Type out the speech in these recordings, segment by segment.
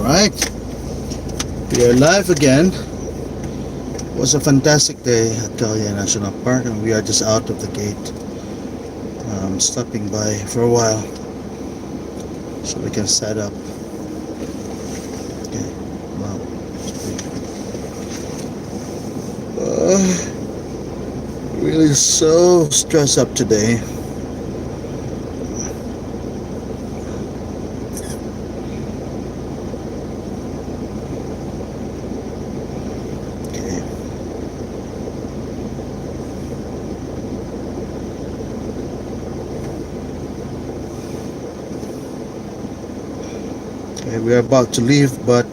Alright, we are live again. It was a fantastic day at Khao Yai National Park, and we are just out of the gate, stopping by for a while so we can set up. Okay, wow, really so stressed up today. Okay, we are about to leave, but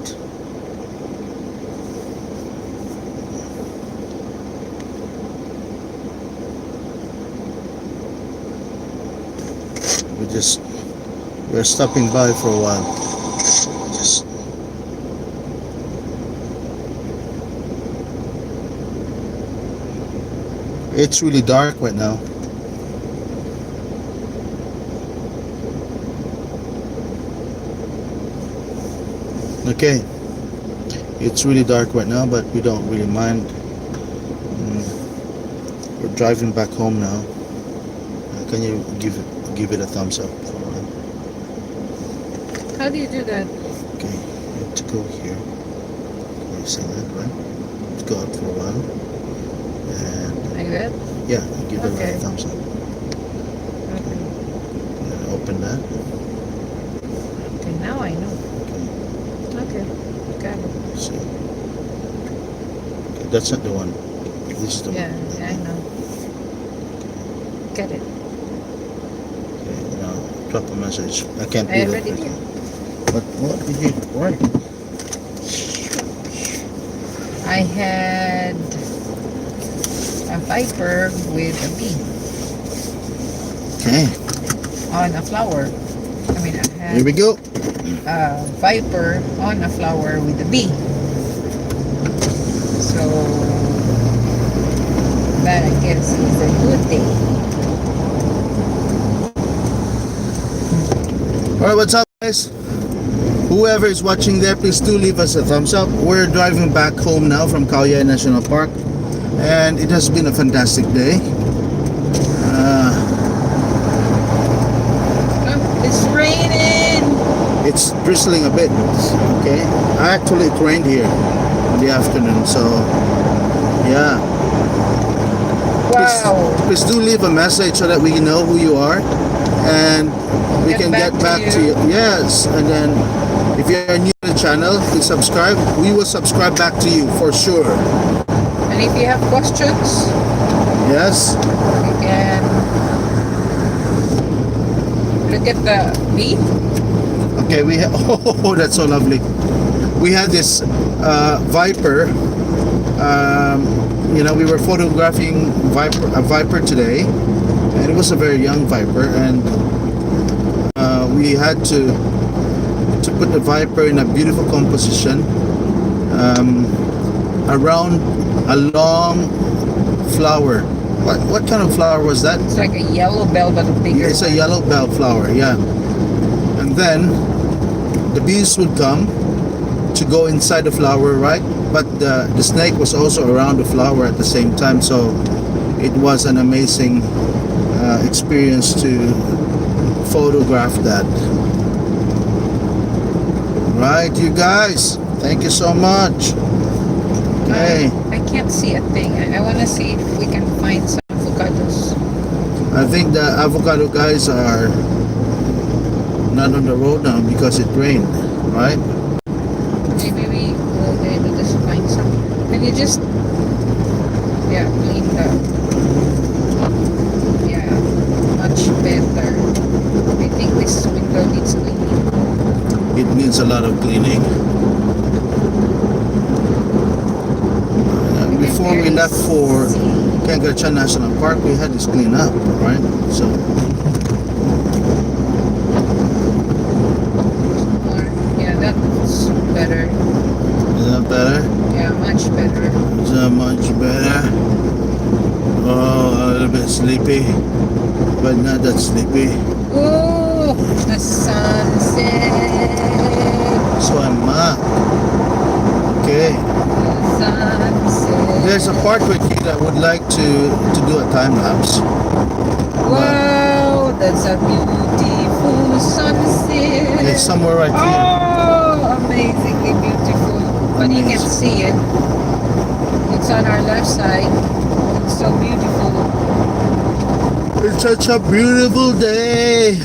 we're stopping by for a while. It's really dark right now. Okay, it's really dark right now, but we don't really mind. We're driving back home now. Can you give it a thumbs up for a while? How do you do that? Okay, you have to go here. Can you say that, right? Let's go out for a while. And Like that? yeah, give it Okay. a thumbs up. Okay. And open that. Okay, now I know. Okay. Got it. See. Okay, that's not the one. This is the Yeah, one. I know. Get it. Okay, now drop a message. I can't I do that. already did. But what did you write? I had a viper with a bee Okay, on a flower. I mean, I here had we go. a viper on a flower with a bee. So that I guess is a good day. Alright, what's up, guys? Whoever is watching there, please do leave us a thumbs up. We're driving back home now from Khao Yai National Park, and it has been a fantastic day. It's raining. It's drizzling a bit. Okay, actually it rained here in the afternoon, so yeah. Wow. Please do leave a message so that we know who you are, and we can get back to you. Yes, and then if you are new to the channel, please subscribe. We will subscribe back to you for sure. And if you have questions, Yes. you can look at the bee. Okay, oh, that's so lovely. We had this viper. We were photographing a viper today, and it was a very young viper, and we had to put the viper in a beautiful composition around a long flower. What kind of flower was that? It's like a yellow bell, but a bigger. It's a yellow bell flower, yeah. And then the bees would come to go inside the flower, right? But the snake was also around the flower at the same time, so it was an amazing experience to photograph that. Right, you guys, thank you so much. Okay, I can't see a thing. I want to see if we can find some avocados. I think the avocado guys are not on the road now because it rained, right? Maybe we will be able to find some. Can you just, yeah, clean the, yeah, much better. I think this window needs cleaning. It needs a lot of cleaning. Before we left for Pakchon National Park, we had this clean up, right? So yeah, that's better. is that better? Yeah, much better. Is that much better? Oh, a little bit sleepy, but not that sleepy. Ooh, the sunset. So am I. a part with you that would like to do a time lapse. Wow, that's a beautiful sunset. It's somewhere right here. Oh, amazingly beautiful. But you can see it. It's on our left side. It's so beautiful. It's such a beautiful day.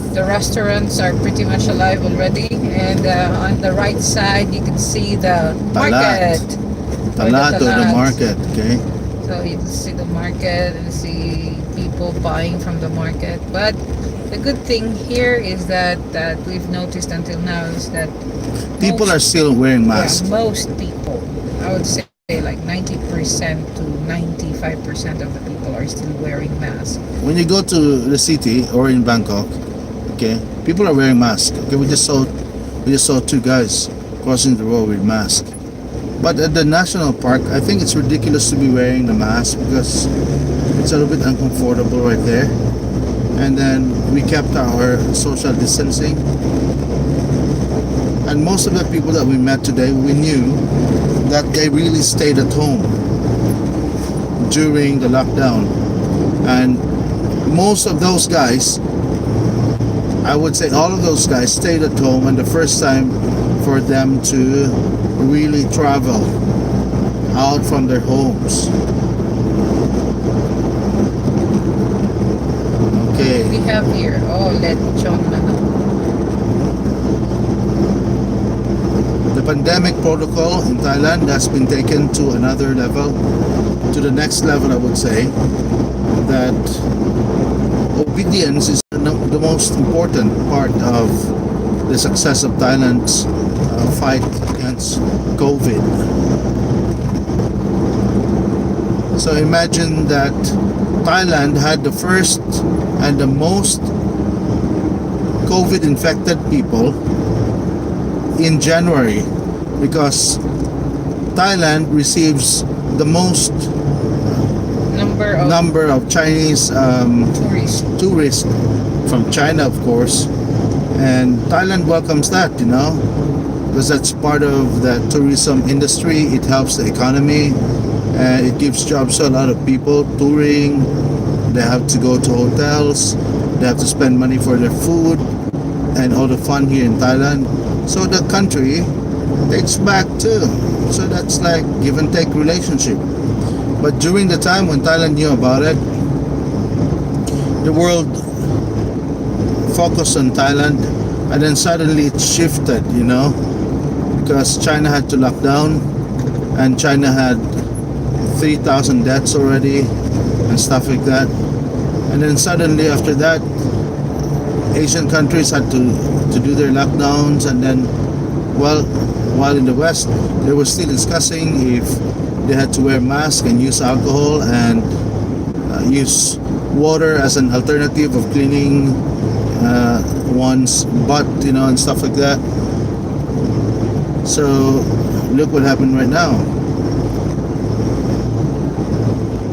The restaurants are pretty much alive already, and on the right side you can see the market. Talat or the talat. market, okay? So you can see the market and see people buying from the market. But the good thing here is that we've noticed until now is that People are still wearing masks. yeah, most people, I would say like 90% to 95% of the people are still wearing masks. When you go to the city or in Bangkok, okay, people are wearing masks. Okay, we just saw two guys crossing the road with masks. But at the national park, I think it's ridiculous to be wearing the mask because it's a little bit uncomfortable right there. And then we kept our social distancing. And most of the people that we met today, we knew that they really stayed at home during the lockdown. And most of those guys, I would say all of those guys stayed at home, and the first time for them to really travel out from their homes. Okay. We have here, lechon manok. The pandemic protocol in Thailand has been taken to another level, to the next level, I would say, that obedience is the most important part of the success of Thailand's fight against COVID. So imagine that Thailand had the first and the most COVID infected people in January, because Thailand receives the most number of Chinese tourists from China, of course, and Thailand welcomes that, because that's part of the tourism industry. It helps the economy and it gives jobs to a lot of people touring. They have to go to hotels, they have to spend money for their food and all the fun here in Thailand. So the country takes back too. So that's like give and take relationship. But during the time when Thailand knew about it, the world focused on Thailand, and then suddenly it shifted, because China had to lock down, and China had 3,000 deaths already and stuff like that. And then suddenly after that, Asian countries had to do their lockdowns, and then while in the West they were still discussing if they had to wear masks and use alcohol and use water as an alternative of cleaning one's butt, and stuff like that. So look what happened right now.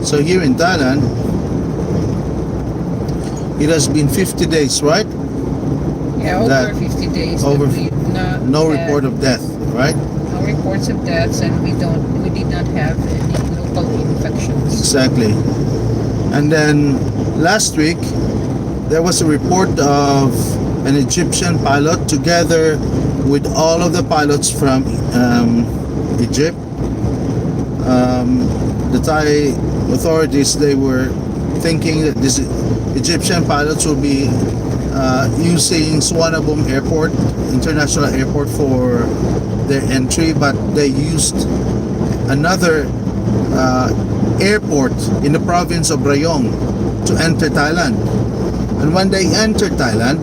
So here in Thailand, it has been 50 days, right? Yeah, over 50 days. Over, no had report of death, right? No reports of deaths, and we did not have any local infections. Exactly. And then last week, there was a report of an Egyptian pilot together with all of the pilots from Egypt. The Thai authorities, they were thinking that these Egyptian pilots will be using Suvarnabhumi Airport, international airport, for their entry, but they used another airport in the province of Rayong to enter Thailand. And when they entered Thailand,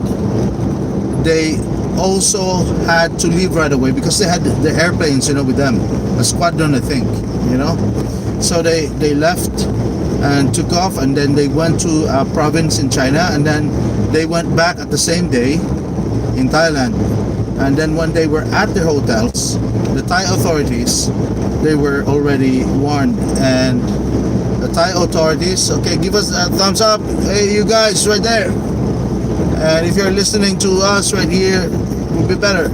they also had to leave right away because they had the airplanes, with them, a squadron, I think, So they left and took off, and then they went to a province in China, and then they went back at the same day in Thailand. And then when they were at their hotels, the Thai authorities, they were already warned, and the Thai authorities, okay, give us a thumbs up, hey you guys right there, and if you're listening to us right here, it will be better.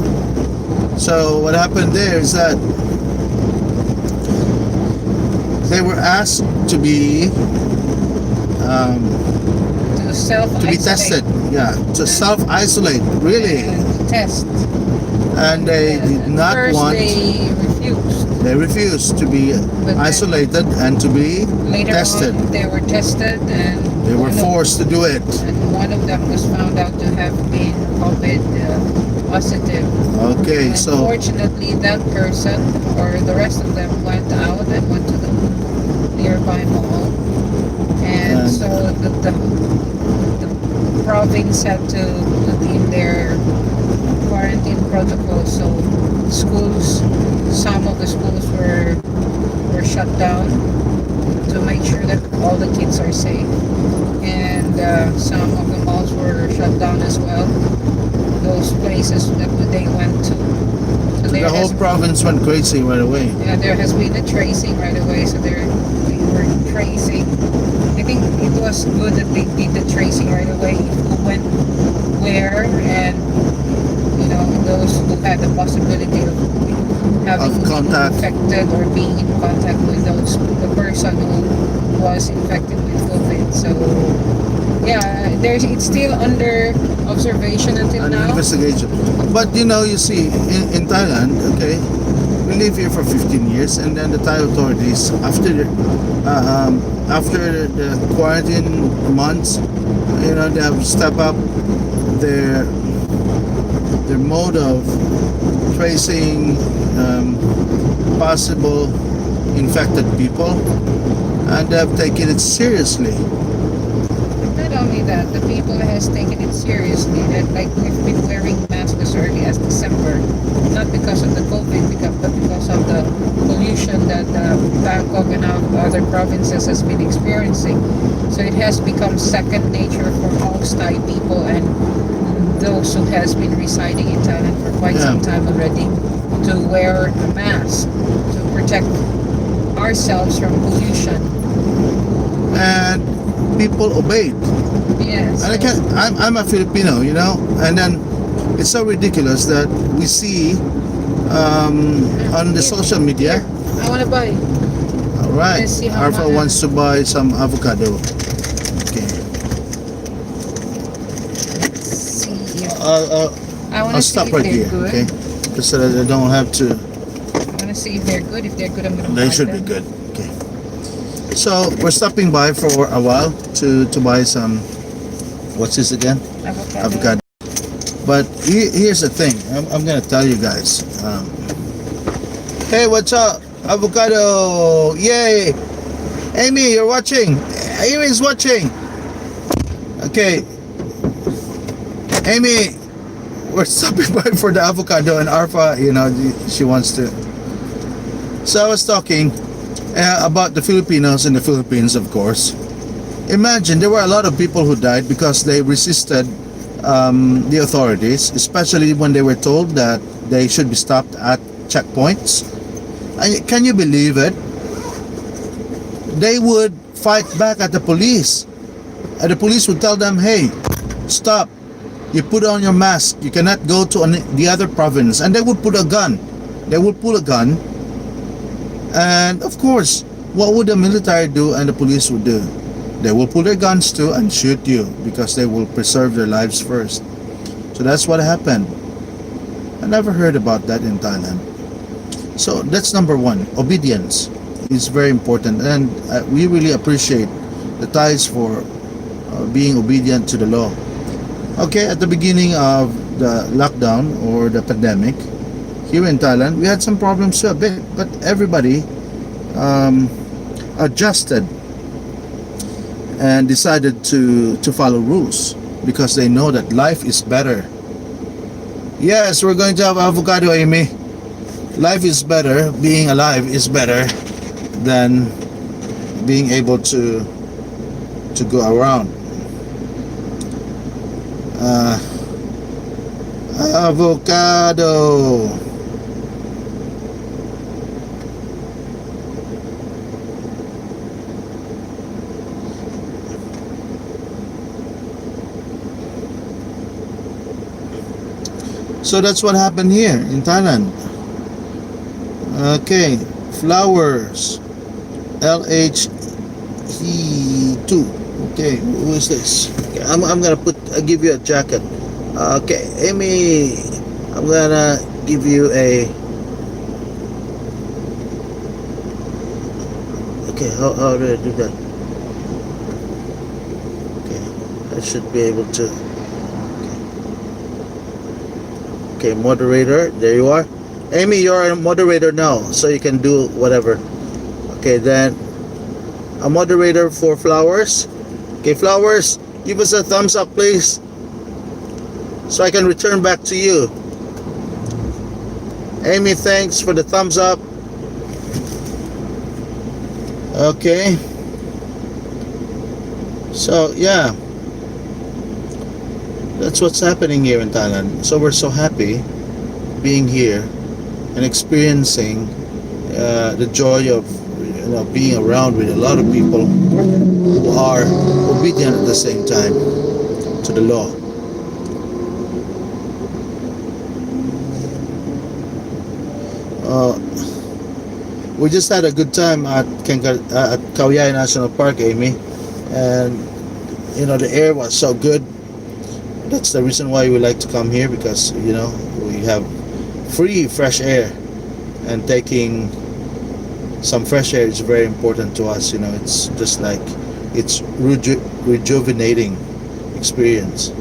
So what happened there is that they were asked to be to self to be tested. Yeah, to self-isolate. Really, and test. and they did not First want. they refused. They refused to be But then isolated and to be later tested. on, they were tested, and They were forced to do it. and one of them was found out to have been COVID positive. Okay, so Unfortunately, that person or the rest of them went out and went to the nearby mall, and And- so the province had to put in their quarantine protocol. So schools, some of the schools were shut down to make sure that all the kids are safe, and some of the malls were shut down as well. Those places that they went to. So the whole province went crazy right away. yeah, there has been a tracing right away. So they were tracing. I think it was good that they did the tracing right away. Who went where, and those who had the possibility of having Of been contact. infected or being in contact with the person who was infected with COVID. So yeah, it's still under observation until An now. investigation. But you see, in Thailand, okay, we live here for 15 years, and then the Thai authorities, after the quarantine months, they have stepped up their mode of tracing possible infected people, and they have taken it seriously. Not only that, the people has taken it seriously. That like we've been wearing masks as early as December, not because of the COVID, but because of the pollution that Bangkok and other provinces has been experiencing. So it has become second nature for most Thai people and those who has been residing in Thailand for quite some time already to wear a mask to protect ourselves from pollution. And people obeyed. Yes. And I'm a Filipino, and then it's so ridiculous that we see on the social media. Here, I want to buy. All right, Let's see how Arfa much. wants to buy some avocado. Okay, See if I want I'll to see stop if right they're here. good. Okay, just so that I don't have to. I want to see if they're good. If they're good, I'm gonna buy They should be them. good. Okay, so we're stopping by for a while to buy some. What's this again? Avocado. But here's the thing. I'm gonna tell you guys. Hey, what's up? Avocado! Yay! Amy, you're watching. Amy's watching. Okay. Amy, we're stopping by for the avocado, and Arfa, she wants to. So I was talking about the Filipinos in the Philippines, of course. Imagine there were a lot of people who died because they resisted the authorities, especially when they were told that they should be stopped at checkpoints. And can you believe it? They would fight back at the police. And the police would tell them, hey, stop. You put on your mask. You cannot go to the other province. And they would put a gun. They would pull a gun. And of course, what would the military do and the police would do? They will pull their guns too and shoot you because they will preserve their lives first. So that's what happened. I never heard about that in Thailand. So that's number one. Obedience is very important, and we really appreciate the Thais for being obedient to the law. Okay, at the beginning of the lockdown or the pandemic here in Thailand, we had some problems too a bit, but everybody adjusted and decided to follow rules because they know that life is better. Yes, we're going to have avocado, Amy. Life is better, being alive is better than being able to go around. Avocado. So that's what happened here in Thailand. Okay, flowers. LHE2. Okay, who is this? Okay, I'm gonna give you a jacket. Okay, Amy, I'm gonna give you a. Okay, how do I do that? Okay, I should be able to. Okay, moderator, there you are. Amy, you're a moderator now, so you can do whatever. Okay, then a moderator for Flowers. Okay, Flowers, give us a thumbs up, please, so I can return back to you. Amy, thanks for the thumbs up. Okay. So, yeah. That's what's happening here in Thailand. So we're so happy being here and experiencing the joy of being around with a lot of people who are obedient at the same time to the law. We just had a good time at Khao Yai National Park, Amy, and the air was so good. That's the reason why we like to come here, because we have free fresh air, and taking some fresh air is very important to us. It's just like it's rejuvenating experience.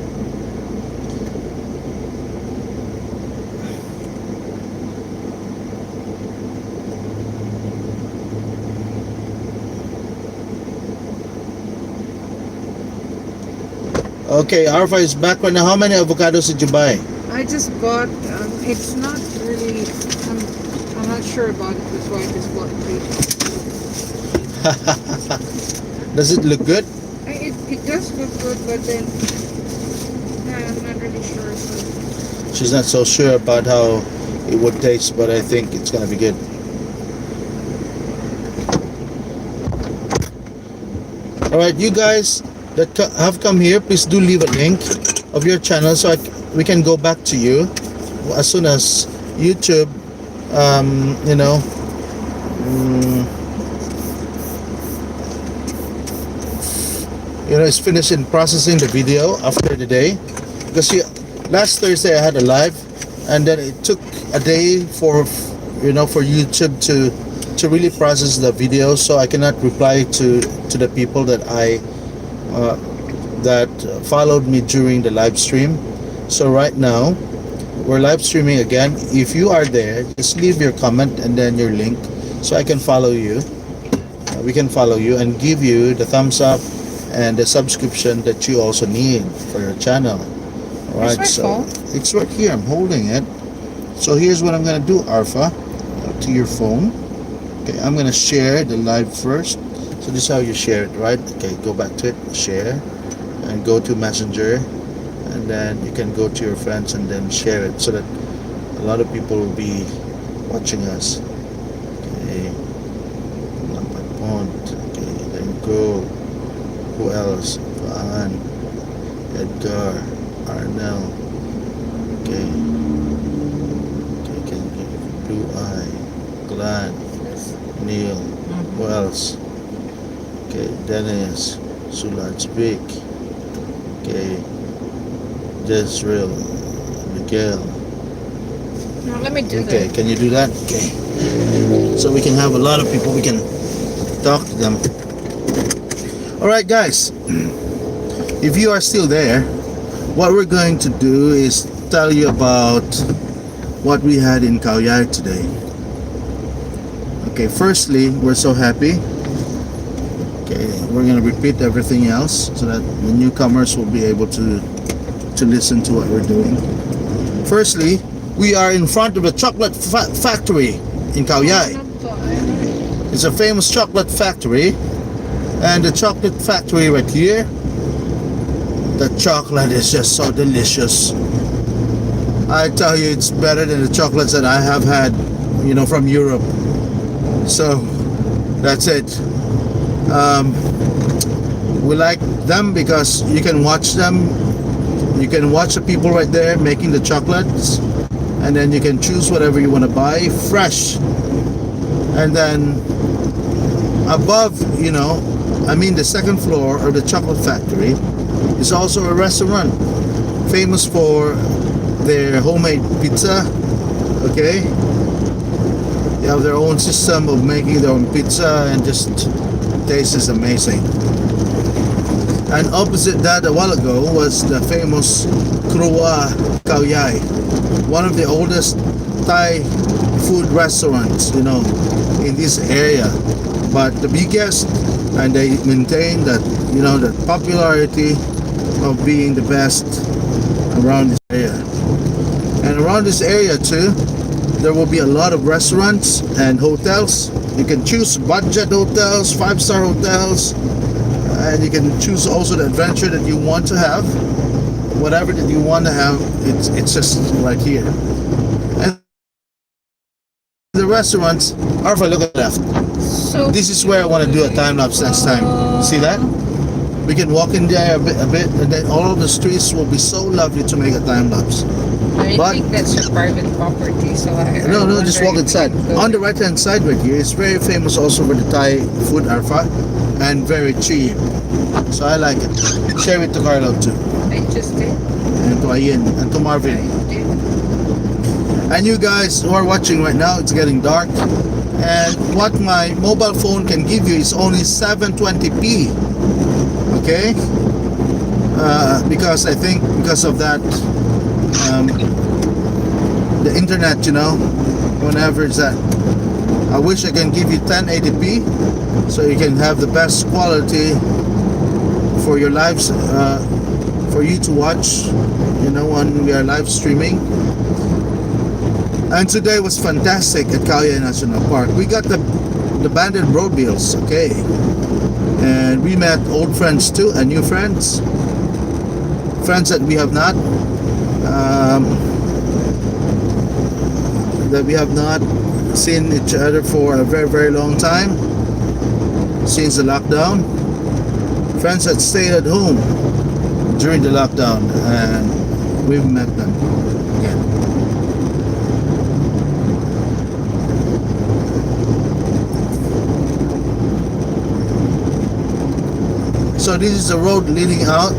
Okay, Arfa is back right now. How many avocados did you buy? I just bought. It's not really. I'm not sure about it. That's why I just bought 3. Does it look good? It does look good, but then I'm not really sure. So. She's not so sure about how it would taste, but I think it's gonna be good. All right, you guys that have come here, please do leave a link of your channel so we can go back to you as soon as YouTube is finished in processing the video after the day, because last Thursday I had a live, and then it took a day for YouTube to really process the video, so I cannot reply to the people that that followed me during the live stream. So right now we're live streaming again. If you are there, just leave your comment and then your link so I can follow you. We can follow you and give you the thumbs up and the subscription that you also need for your channel. All right, so it's right here. I'm holding it. So here's what I'm gonna do, Arfa, to your phone. Okay, I'm gonna share the live first. So this is how you share it, right? Okay, go back to it, share, and go to Messenger, and then you can go to your friends and then share it so that a lot of people will be watching us. Okay, okay, then go. Who else? Van, Edgar, Arnell. Okay, can give Blue Eye, Glenn, Neil. Who else? Okay, Dennis, Sulajvik. Okay, Jezreel, Miguel. No, let me do that. Okay, can you do that? Okay. So we can have a lot of people, we can talk to them. Alright guys, if you are still there, what we're going to do is tell you about what we had in Khao Yai today. Okay, firstly, we're so happy. Okay, we're going to repeat everything else so that the newcomers will be able to listen to what we're doing. Firstly, we are in front of a chocolate factory in Khao Yai. It's a famous chocolate factory, and the chocolate factory right here, the chocolate is just so delicious. I tell you, it's better than the chocolates that I have had, from Europe. So that's it. We like them because you can watch them. You can watch the people right there making the chocolates, and then you can choose whatever you want to buy fresh. And then above, I mean the second floor of the chocolate factory is also a restaurant famous for their homemade pizza. Okay, they have their own system of making their own pizza, and just taste is amazing. And opposite that a while ago was the famous Khao Yai, one of the oldest Thai food restaurants, in this area, but the biggest, and they maintain that, the popularity of being the best around this area. And around this area too, there will be a lot of restaurants and hotels. You can choose budget hotels, 5-star hotels, and you can choose also the adventure that you want to have. Whatever that you want to have, it's just right here. And the restaurants are, if I look at the left, So this is where I want to do a time lapse next time. See that? We can walk in there a bit, and then all of the streets will be so lovely to make a time lapse. I But- think that's a private property, so No, I'm just walk wondering inside. if we can On the go right hand side right here, it's very famous also for the Thai food arfa, and very cheap. So I like it. Share it to Carlo too, there. I just did. and to Ayin, and to I Marvin. did. And you guys who are watching right now, it's getting dark, and what my mobile phone can give you is only 720p. Okay, because I think because of that, the internet, whenever it's that, I wish I can give you 1080p, so you can have the best quality for your lives, for you to watch, when we are live streaming. And today was fantastic at Khao Yai National Park. We got the banded road wheels, okay, and we met old friends too, and new friends that we have not seen each other for a very, very long time since the lockdown. Friends that stayed at home during the lockdown, and we've met them again. So this is the road leading out.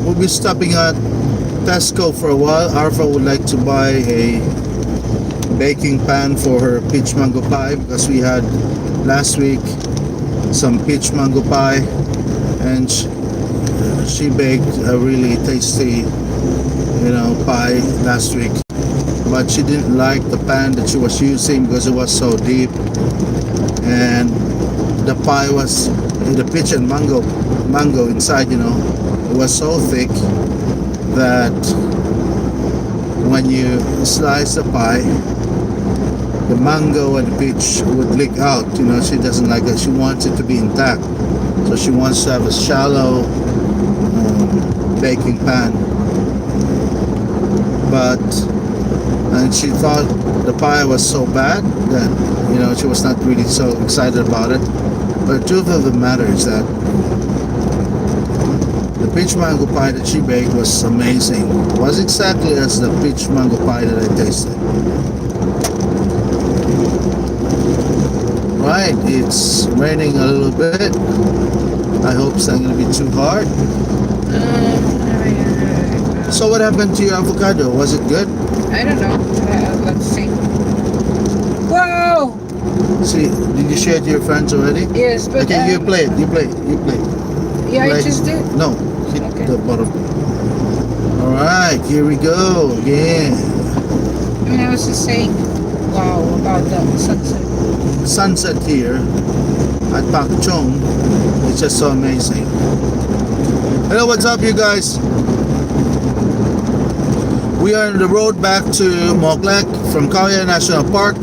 We'll be stopping at Tesco for a while. Arfa would like to buy a baking pan for her peach mango pie, because we had last week some peach mango pie, and she baked a really tasty pie last week, but she didn't like the pan that she was using because it was so deep, and the pie was the peach and mango inside, it was so thick that when you slice the pie, the mango and the peach would leak out. She doesn't like it. She wants it to be intact. So she wants to have a shallow baking pan. And she thought the pie was so bad that, she was not really so excited about it. But the truth of the matter is that the peach mango pie that she baked was amazing. It was exactly as the peach mango pie that I tasted. Right, it's raining a little bit. I hope it's not going to be too hard. So what happened to your avocado? Was it good? I don't know. Let's see. Wow! See, did you share it to your friends already? Yes, but Okay, you play it. yeah, I Play. just did. No, hit Okay. the bottom. Alright, here we go again. I was just saying, wow, about the sunset. Sunset here at Pakchon. It's just so amazing. Hello, what's up you guys? We are on the road back to Moklek from Khao Yai National Park.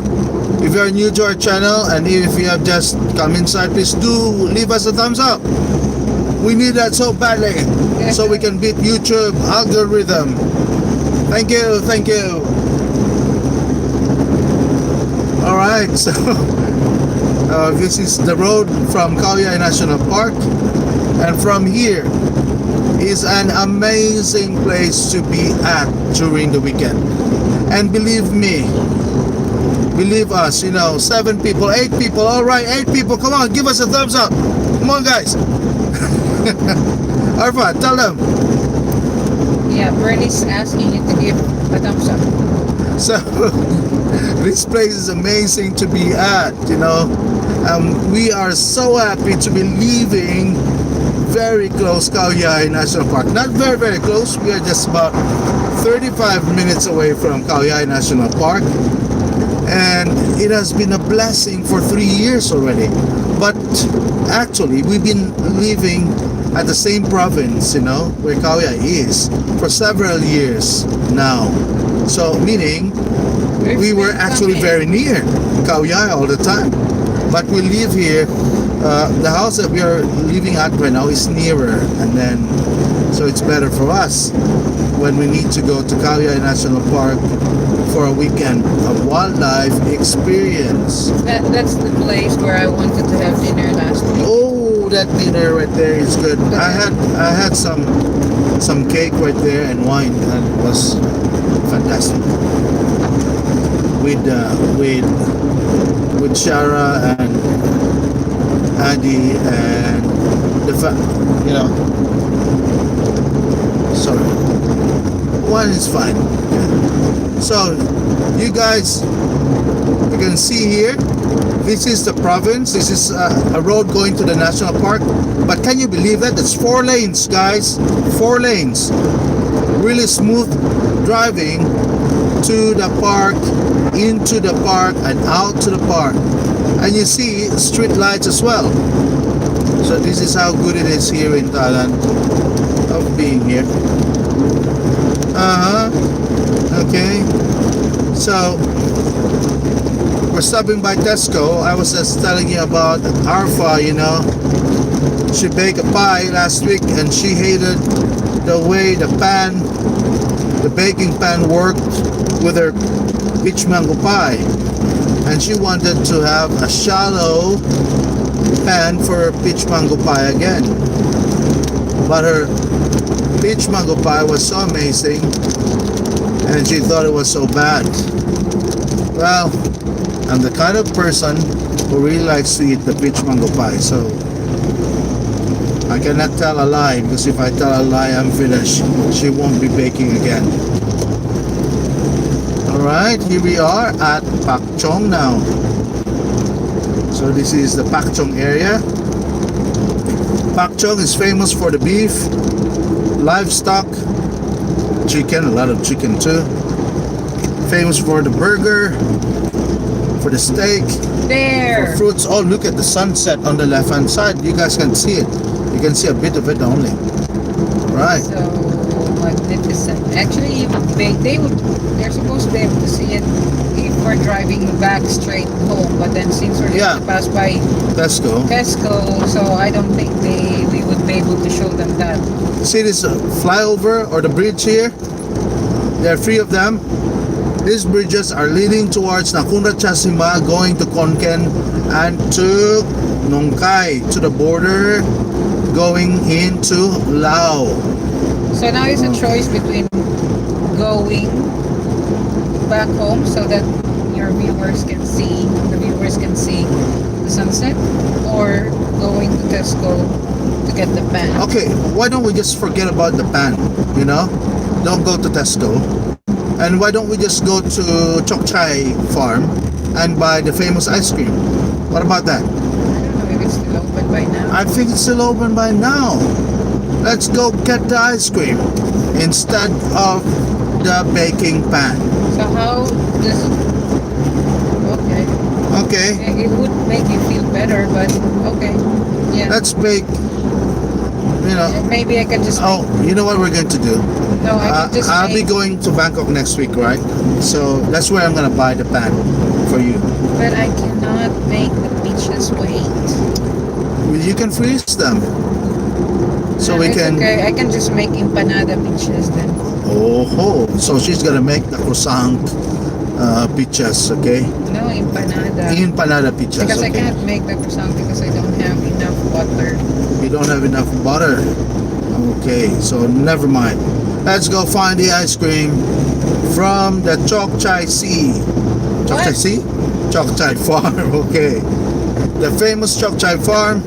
If you are new to our channel, and if you have just come inside, please do leave us a thumbs up. We need that so badly, so we can beat YouTube algorithm. Thank you. All right, so this is the road from Khao Yai National Park, and from here is an amazing place to be at during the weekend. And believe me, believe us, 7 people, 8 people, all right, 8 people, come on, give us a thumbs up. Come on, guys. Arfa, tell them. Yeah, Bernie's asking you to give a thumbs up. So, this place is amazing to be at, we are so happy to be leaving very close Khao Yai National Park. Not very, very close. We are just about 35 minutes away from Khao Yai National Park. And it has been a blessing for 3 years already. But actually, we've been living at the same province, where Khao Yai is, for several years now. So, meaning, we were actually very near Khao Yai all the time. But we live here, the house that we are living at right now is nearer, and then, so it's better for us when we need to go to Khao Yai National Park for a weekend of wildlife experience. That's the place where I wanted to have dinner last week. Oh, that dinner right there is good. I had some cake right there and wine, and it was fantastic. With Shara and Adi and sorry, one is fine. So you guys, you can see here, this is the province. This is a road going to the national park. But can you believe that? It's 4 lanes, guys. 4 lanes. Really smooth driving to the park, into the park, and out to the park. And you see street lights as well. So this is how good it is here in Thailand of being here. Okay. So we're stopping by Tesco. I was just telling you about Arfa, She baked a pie last week and she hated the way the baking pan worked with her peach mango pie. And she wanted to have a shallow pan for her peach mango pie again. But her peach mango pie was so amazing and she thought it was so bad. Well, I'm the kind of person who really likes to eat the peach mango pie, so I cannot tell a lie, because if I tell a lie, I'm finished. She won't be baking again. Alright, here we are at Pakchon now. So this is the Pakchon area. Pakchon is famous for the beef, livestock, chicken, a lot of chicken too. Famous for the burger, for the steak, There. for fruits. Oh, look at the sunset on the left hand side. You guys can see it. You can see a bit of it only. Right. So magnificent. Actually, they're supposed to be able to see it if we're driving back straight home. But then since we're going to pass by Tesco, so I don't think we would be able to show them that. See this flyover or the bridge here? There are 3 of them. These bridges are leading towards Nakunda Chasima, going to Konken and to Nong Khai, to the border, going into Lao. So now it's a choice between going back home so that the viewers can see the sunset, or going to Tesco to get the pan. Okay, why don't we just forget about the pan, Don't go to Tesco. And why don't we just go to Chok Chai farm and buy the famous ice cream? What about that? I don't know if it's still open by now. I think it's still open by now. Let's go get the ice cream instead of the baking pan. So how does Okay. it would make you feel better, but okay. Yeah. Let's bake. Maybe I can just Oh, you know what we're going to do? no, I can just I'll be make, going to Bangkok next week, right? So that's where I'm gonna buy the pan for you. but I cannot make the peaches wait. You can freeze them. So we It's can. okay, I can just make empanada peaches then. Oh, so she's gonna make the croissant pizzas, okay? No, empanada. Empanada pizzas, Because I okay? can't make the croissant because I don't have enough butter. You don't have enough butter. Okay, so never mind. Let's go find the ice cream from the Chok Chai Sea. Chok Chai What? Sea? Chok Chai Farm, okay. The famous Chok Chai Farm.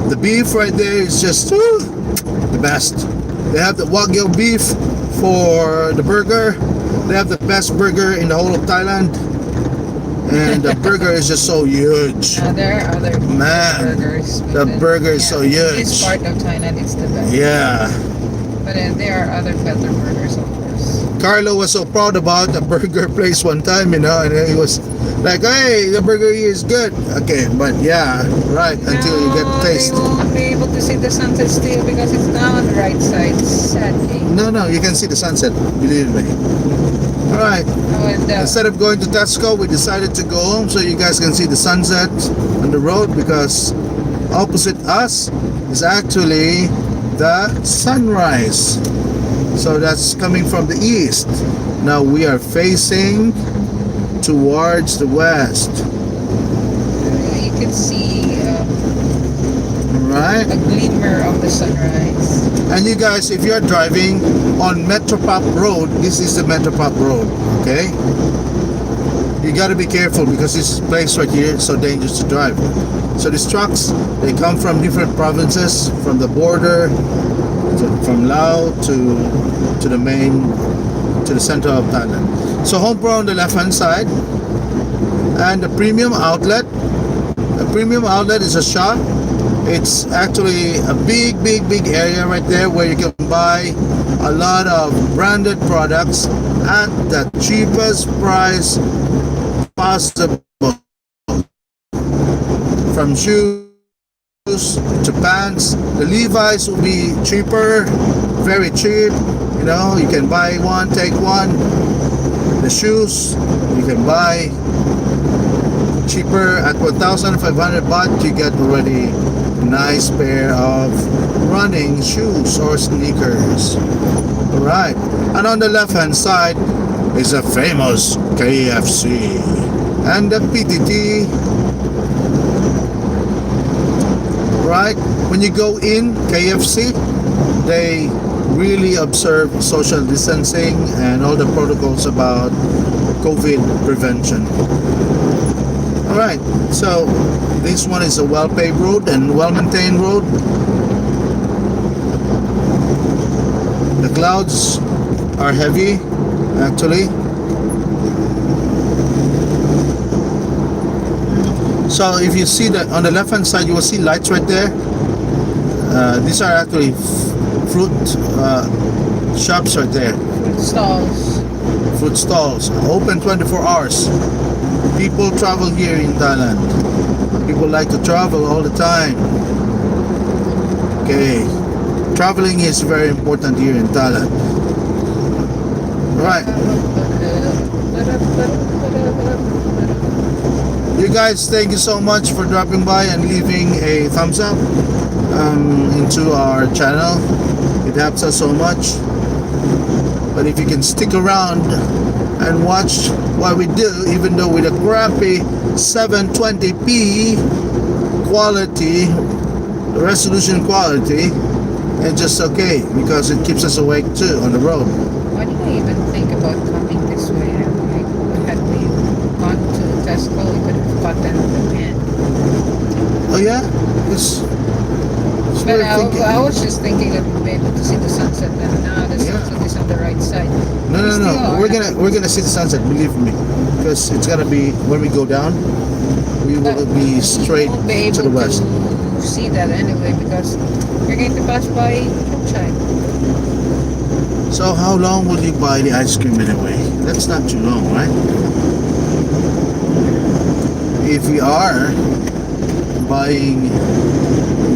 The beef right there is just the best. They have the Wagyu beef for the burger. They have the best burger in the whole of Thailand. And the burger is just so huge. There are other Man, burgers. the burger is so In huge. this part of Thailand, it's the best. Yeah. But there are other better burgers, of course. Carlo was so proud about the burger place one time, you know, and he was like, hey, the burger here is good. Okay, but yeah, right, until you get the taste. They won't be able to see the sunset still because it's not on the right side, sadly. No, you can see the sunset, believe me. Alright, Oh, and, instead of going to Tesco, we decided to go home so you guys can see the sunset on the road, because opposite us is actually the sunrise. So that's coming from the east. Now we are facing towards the west. you can see Right? a glimmer of the sunrise. And you guys, if you're driving on Metropop Road, this is the Metropop Road, okay? You gotta be careful because this place right here is so dangerous to drive. So these trucks, they come from different provinces, from the border, from Laos to the main, to the center of Thailand. So Home Pro on the left hand side, and the premium outlet. The premium outlet is a shop. It's actually a big area right there where you can buy a lot of branded products at the cheapest price possible. From shoes to pants. The Levi's will be cheaper, very cheap. You know, you can buy one, take one. The shoes you can buy cheaper at 1,500 baht. You get already a nice pair of running shoes or sneakers. Alright, and on the left hand side is a famous KFC and the PTT. Right, when you go in KFC, they really observe social distancing and all the protocols about COVID prevention. Alright, so this one is a well-paved road and well-maintained road. The clouds are heavy, actually. So if you see that on the left hand side, you will see lights right there. These are actually fruit shops right there. Food stalls. Food stalls, open 24 hours. People travel here in Thailand. People like to travel all the time. Okay, traveling is very important here in Thailand. Right. You guys, thank you so much for dropping by and leaving a thumbs up into our channel. It helps us so much. But if you can stick around and watch what we do, even though with a crappy 720p quality, resolution quality, it's just okay because it keeps us awake too on the road. Why did I even think about coming this way? Had we gone to Tesco, we could have gotten the pan. Oh yeah? It's But very thinking. I was just thinking that we'd be able to see the sunset, and now the sunset is on the right side. No. We're gonna see the sunset, believe me, because it's gonna be when we go down. We will be straight Won't be to able the west. to see that anyway because you're going to pass by Khao Yai. So how long will you buy the ice cream anyway? That's not too long, right? If we are buying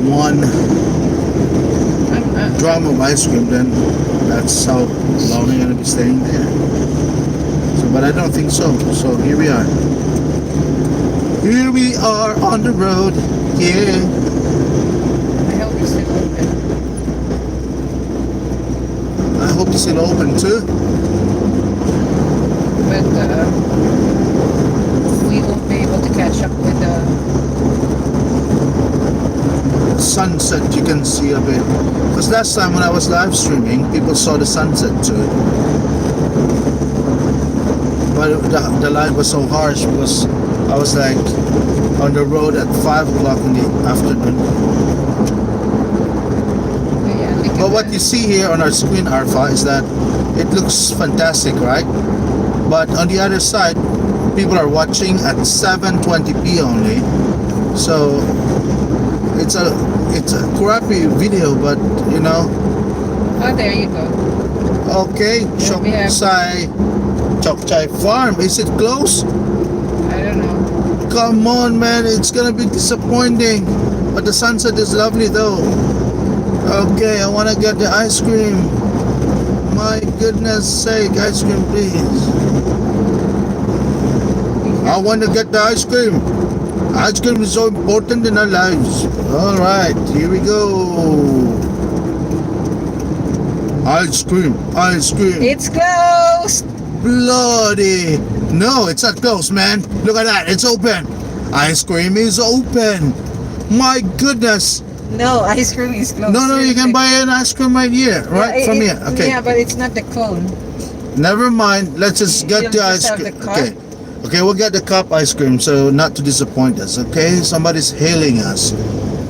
one drum of ice cream, then that's how long you're gonna be staying there. So, but I don't think so. So here we are. Here we are on the road. Yeah. I hope it's still open. I hope it's still open too. But that we won't be able to catch up with the. sunset you can see a bit, because last time when I was live streaming people saw the sunset too, but the light was so harsh because I was like on the road at 5 o'clock in the afternoon. Yeah, look at But what that. you see here on our screen, Arfa, is that it looks fantastic, right? But on the other side people are watching at 720p only, so it's a crappy video, but you know. Oh, there you go. Okay, Then we have- Chok Chai Farm, is it close? I don't know. Come on, man, it's gonna be disappointing. But the sunset is lovely though. Okay, I wanna get the ice cream. My goodness sake, ice cream please. I wanna get the ice cream. Ice cream is so important in our lives. Alright, here we go. Ice cream, ice cream. It's closed. Bloody. No, it's not closed, man. Look at that, it's open. Ice cream is open. My goodness. No, ice cream is closed. No, you can buy an ice cream right here, right from here. Okay, Yeah, but it's not the cone. never mind. Let's just get You'll the just ice have cream. the cup? Okay, we'll get the cup ice cream, so not to disappoint us. Okay, somebody's hailing us.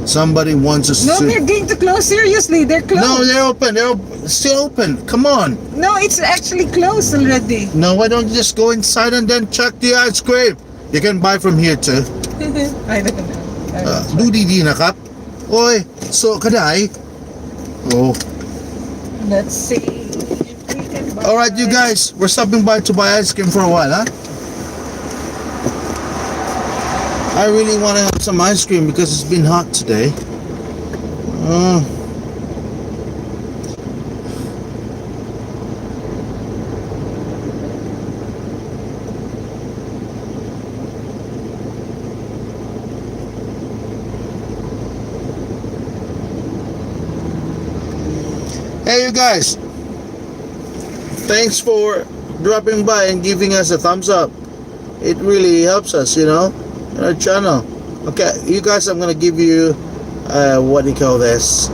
Somebody wants us No, to. they're going to close. Seriously, they're closed. No, they're open. They're still open. Come on. No, it's actually closed already. No, why don't you just go inside and then check the ice cream? You can buy from here too. I don't know. Dudi na kap. Oy, so kaday. Oh. Let's see. If we can buy- Alright, you guys, we're stopping by to buy ice cream for a while, huh? I really want to have some ice cream because it's been hot today. Hey, you guys. Thanks for dropping by and giving us a thumbs up. It really helps us, you know, in our channel. Okay, you guys, I'm gonna give you what do you call this?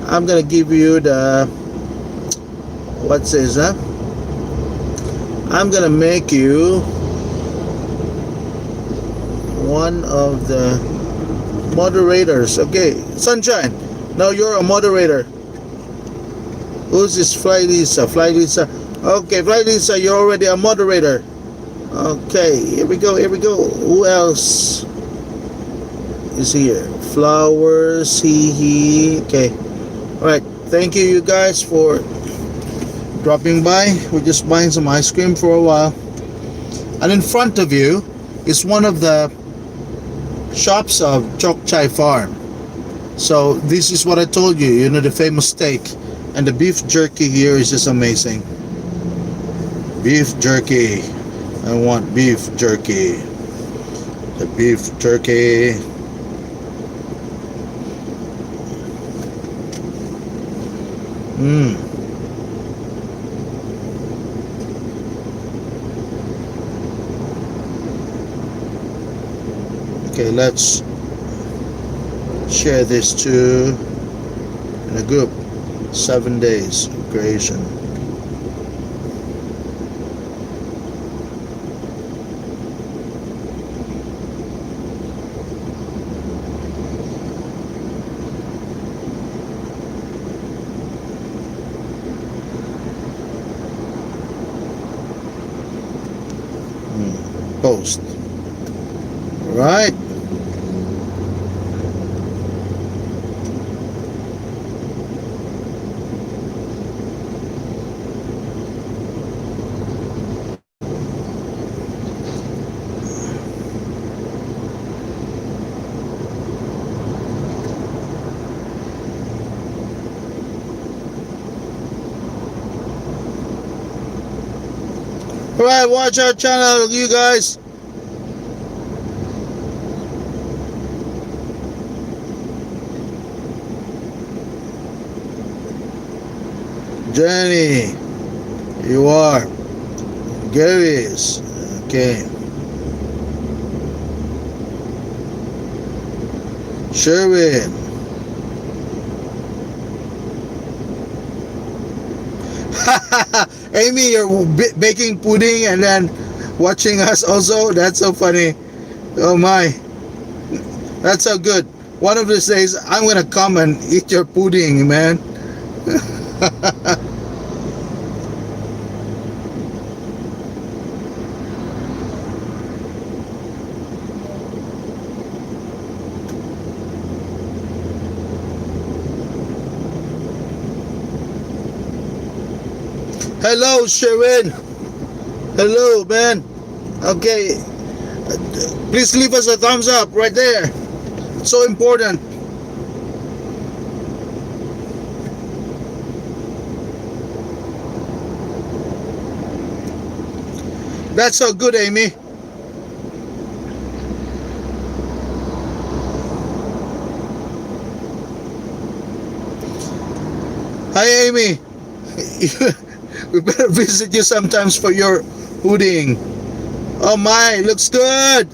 I'm gonna give you the what's this, huh? I'm gonna make you one of the moderators. Okay, Sunshine, now you're a moderator. Who's this? Fly Lisa. Fly Lisa. Okay, Fly Lisa, you're already a moderator. Okay, here we go. Who else is here? Flowers. He. Okay. Alright, thank you guys for dropping by. We're just buying some ice cream for a while. And in front of you is one of the shops of Chok Chai Farm. So this is what I told you, you know, the famous steak. And the beef jerky here is just amazing. Beef jerky. I want beef jerky. The beef jerky. Okay, let's share this too in a group. 7 days of creation. Post. Right. Alright, watch our channel, you guys. Jenny. You are. Gary's. Okay. Sherwin. Amy, you're baking pudding and then watching us also. That's so funny. Oh my. That's so good. One of these days, I'm gonna come and eat your pudding, man. Hello, Sherwin. Hello, man. Okay. Please leave us a thumbs up right there. It's so important. That's so good, Amy. Hi, Amy. We better visit you sometimes for your pudding. Oh my, looks good.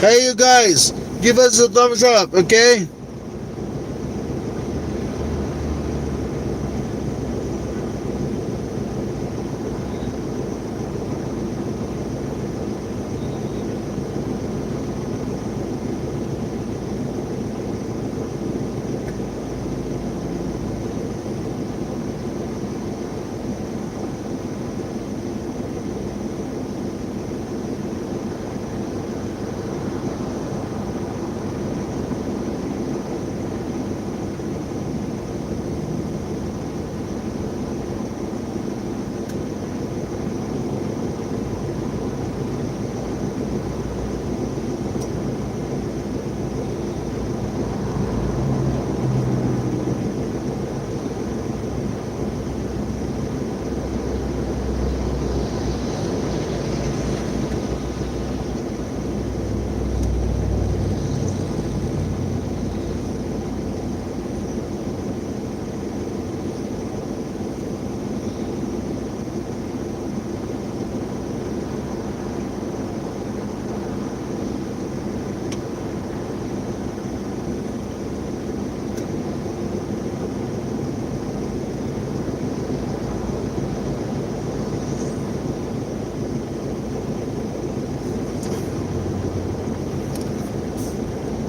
Hey, you guys, give us a thumbs up, okay?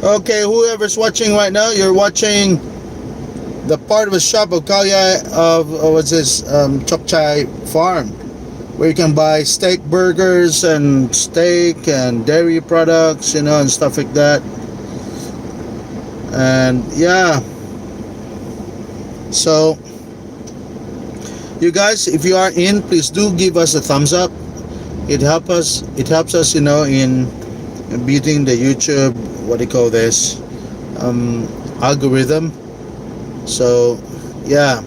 Okay, whoever's watching right now, you're watching the part of the shop of Khao Yai of what's this Chok Chai farm, where you can buy steak burgers and steak and dairy products, you know, and stuff like that. And yeah, so you guys, if you are in, please do give us a thumbs up. It helps us, you know, in beating the YouTube, what do you call this, algorithm. So yeah,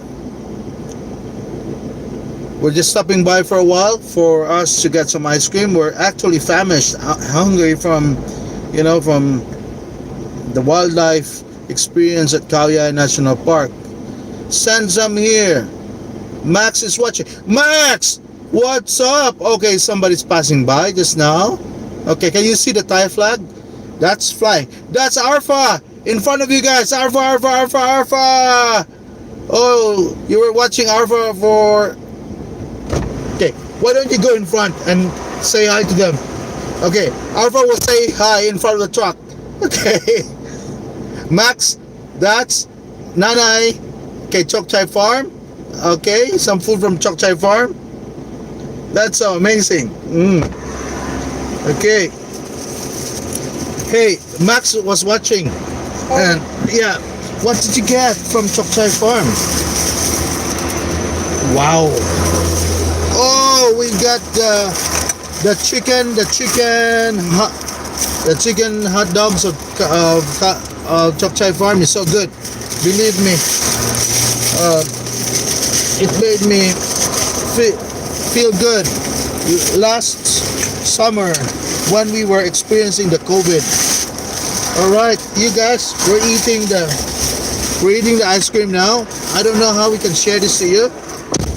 we're just stopping by for a while for us to get some ice cream. We're actually famished, hungry from, you know, from the wildlife experience at Khao Yai National Park. Send some here. Max is watching. Max, what's up? Okay, somebody's passing by just now. Okay, can you see the Thai flag? That's flying. That's Arfa in front of you guys. Arfa, Arfa, Arfa, Arfa. Oh, you were watching Arfa for... Okay, why don't you go in front and say hi to them? Okay, Arfa will say hi in front of the truck. Okay. Max, that's Nanay. Okay, Chok Chai Farm. Okay, some food from Chok Chai Farm. That's so amazing. Okay. Hey, Max was watching, and yeah, what did you get from Chok Chai Farm? Wow. Oh, we got the chicken hot dogs of Chok Chai Farm is so good. Believe me, it made me feel good last summer when we were experiencing the COVID. All right, you guys, we're eating the ice cream now. I don't know how we can share this to you,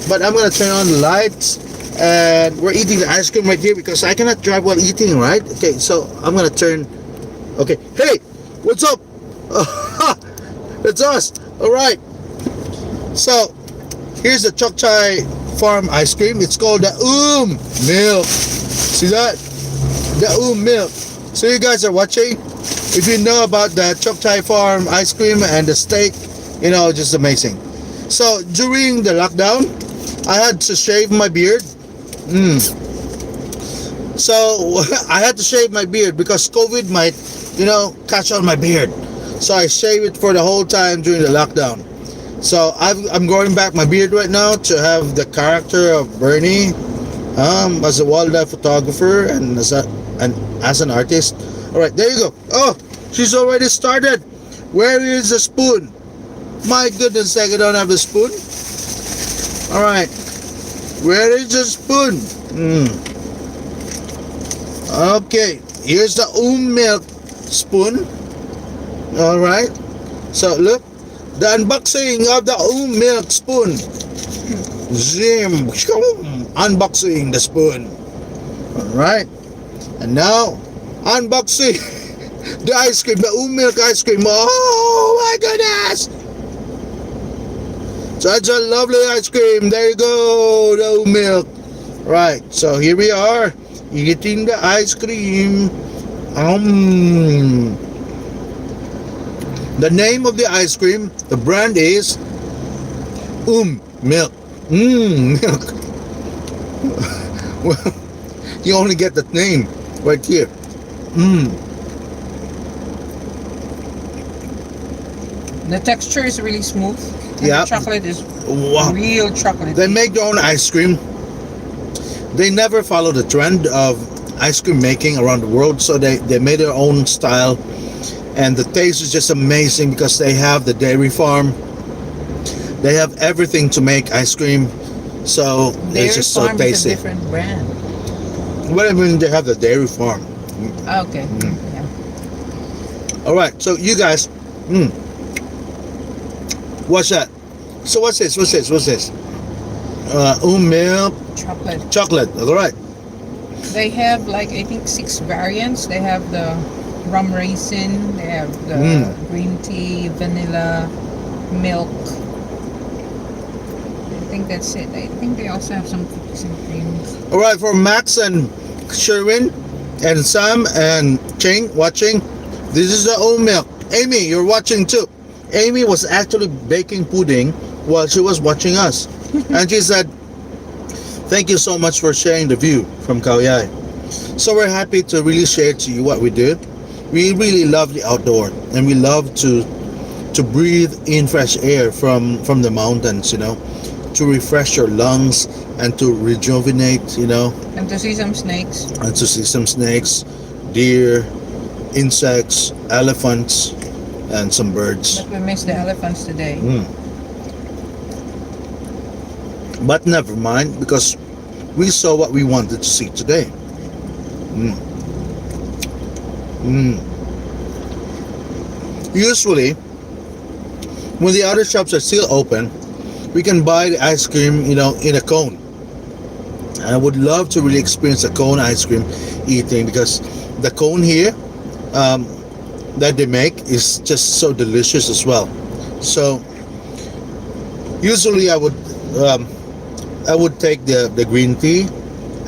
but I'm gonna turn on the lights, and we're eating the ice cream right here because I cannot drive while eating, right? Okay, so I'm gonna turn. Okay, hey, what's up? It's us. All right. So here's the Chok Chai Farm ice cream. It's called the milk. See that? The milk. So you guys are watching. If you know about the Chok Chai Farm ice cream and the steak, you know, just amazing. So during the lockdown, I had to shave my beard. So I had to shave my beard because COVID might, you know, catch on my beard. So I shaved it for the whole time during the lockdown. So I'm growing back my beard right now to have the character of Bernie, as a wildlife photographer and as an artist. All right, there you go. Oh, she's already started. Where is the spoon? My goodness sake, I don't have the spoon. All right, where is the spoon? Okay, here's the milk spoon. All right, so look, the unboxing of the milk spoon. Zim, unboxing the spoon. All right, and now unboxing the ice cream, the milk ice cream. Oh my goodness, such a lovely ice cream. There you go, the milk. Right, so here we are eating the ice cream. The name of the ice cream, the brand is milk. Milk. Well, you only get that name right here. The texture is really smooth. And Yeah. the chocolate is Wow. real chocolate. They make their own ice cream. They never follow the trend of ice cream making around the world, so they made their own style, and the taste is just amazing because they have the dairy farm. They have everything to make ice cream, so it's just so Farm is a tasty. different brand. What I mean, they have the dairy farm. Okay. Yeah. All right, so you guys, what's that? So what's this? Milk Chocolate. chocolate. All right. They have like I think 6 variants. They have the rum raisin. They have the green tea, vanilla, milk. I think that's it. I think they also have some cookies and creams. All right, for Max and Sherwin and Sam and Ching watching, this is the oat milk. Amy, you're watching too. Amy was actually baking pudding while she was watching us. And she said, thank you so much for sharing the view from Khao Yai. So we're happy to really share to you what we do. We really love the outdoor, and we love to breathe in fresh air from the mountains, you know, to refresh your lungs and to rejuvenate, you know, And to see some snakes. and to see some snakes, deer, insects, elephants, and some birds. But we missed the elephants today. But never mind, because we saw what we wanted to see today. Usually, when the other shops are still open, we can buy the ice cream, you know, in a cone. And I would love to really experience the cone ice cream eating, because the cone here that they make is just so delicious as well. So usually I would take the green tea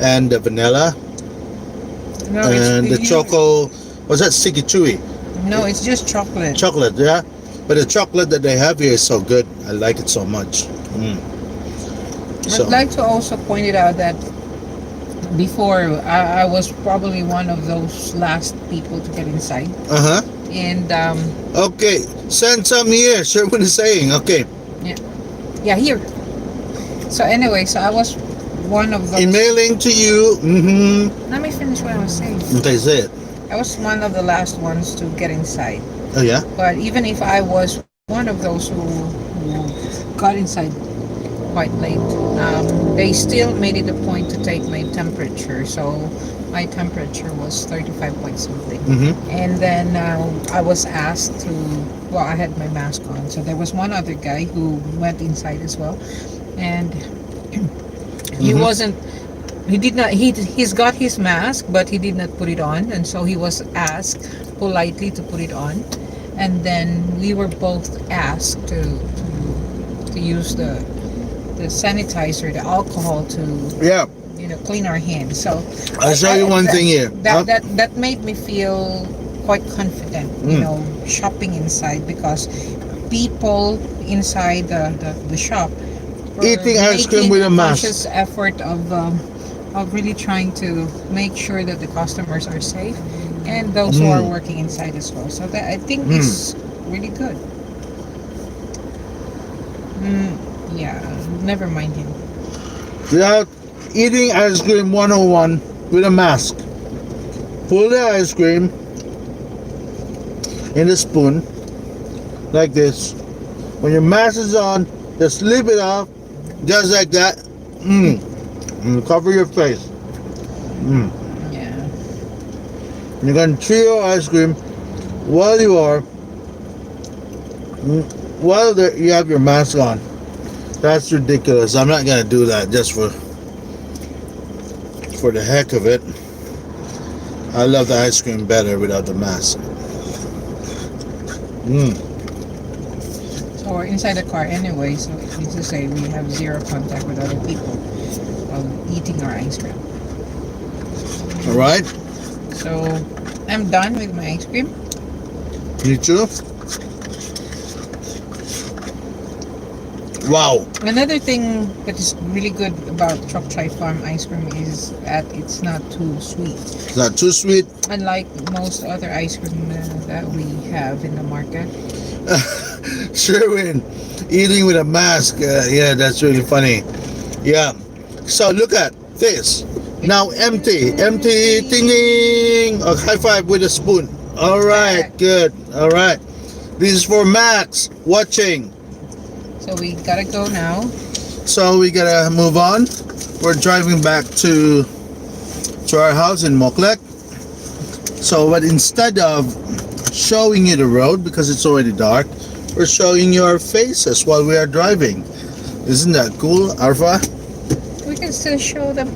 and the vanilla No, and the choco. What's that? Sticky chewy No, it's just chocolate. chocolate, yeah. But the chocolate that they have here is so good. I like it so much. I'd like to also point it out that before I was probably one of those last people to get inside, Uh-huh. and Okay. Send some here. Sure what is saying. Okay. yeah, here. So anyway, so I was one of those. Emailing to you. Mm-hmm. Let me finish what I was saying. Okay, say it. I was one of the last ones to get inside. Oh, yeah? But even if I was one of those who got inside quite late, they still made it a point to take my temperature. So my temperature was 35 point something. Mm-hmm. And then I was asked to, well, I had my mask on. So there was one other guy who went inside as well. And he wasn't, he did not, he's got his mask, but he did not put it on. And so he was asked politely to put it on. And then we were both asked to use the sanitizer, the alcohol to Yeah. clean our hands. So I'll show you one thing here. that made me feel quite confident, shopping inside, because people inside the shop were Eating ice cream with a mask. conscious effort of really trying to make sure that the customers are safe and those who are working inside as well. So that I think is really good. Yeah, never mind him. Without eating ice cream 101 with a mask. Pull the ice cream in a spoon like this. When your mask is on, just leave it off just like that. And cover your face. Yeah. You're gonna chew your ice cream while you are you have your mask on. That's ridiculous. I'm not gonna do that just for the heck of it. I love the ice cream better without the mask. So we're inside the car anyway, so it means to say we have zero contact with other people while eating our ice cream. All right. So I'm done with my ice cream. Me too. Wow. Another thing that is really good about Chok Chai Farm ice cream is that it's not too sweet. It's not too sweet. Unlike most other ice cream that we have in the market. Sherwin, eating with a mask. Yeah, that's really funny. Yeah. So look at this. Now empty. Empty. Ding ding. A high five with a spoon. All right. Good. All right. This is for Max watching. So we gotta go now. So we gotta move on. We're driving back to our house in Moklek. So, but instead of showing you the road because it's already dark, we're showing you our faces while we are driving. Isn't that cool, Arfa? We can still show them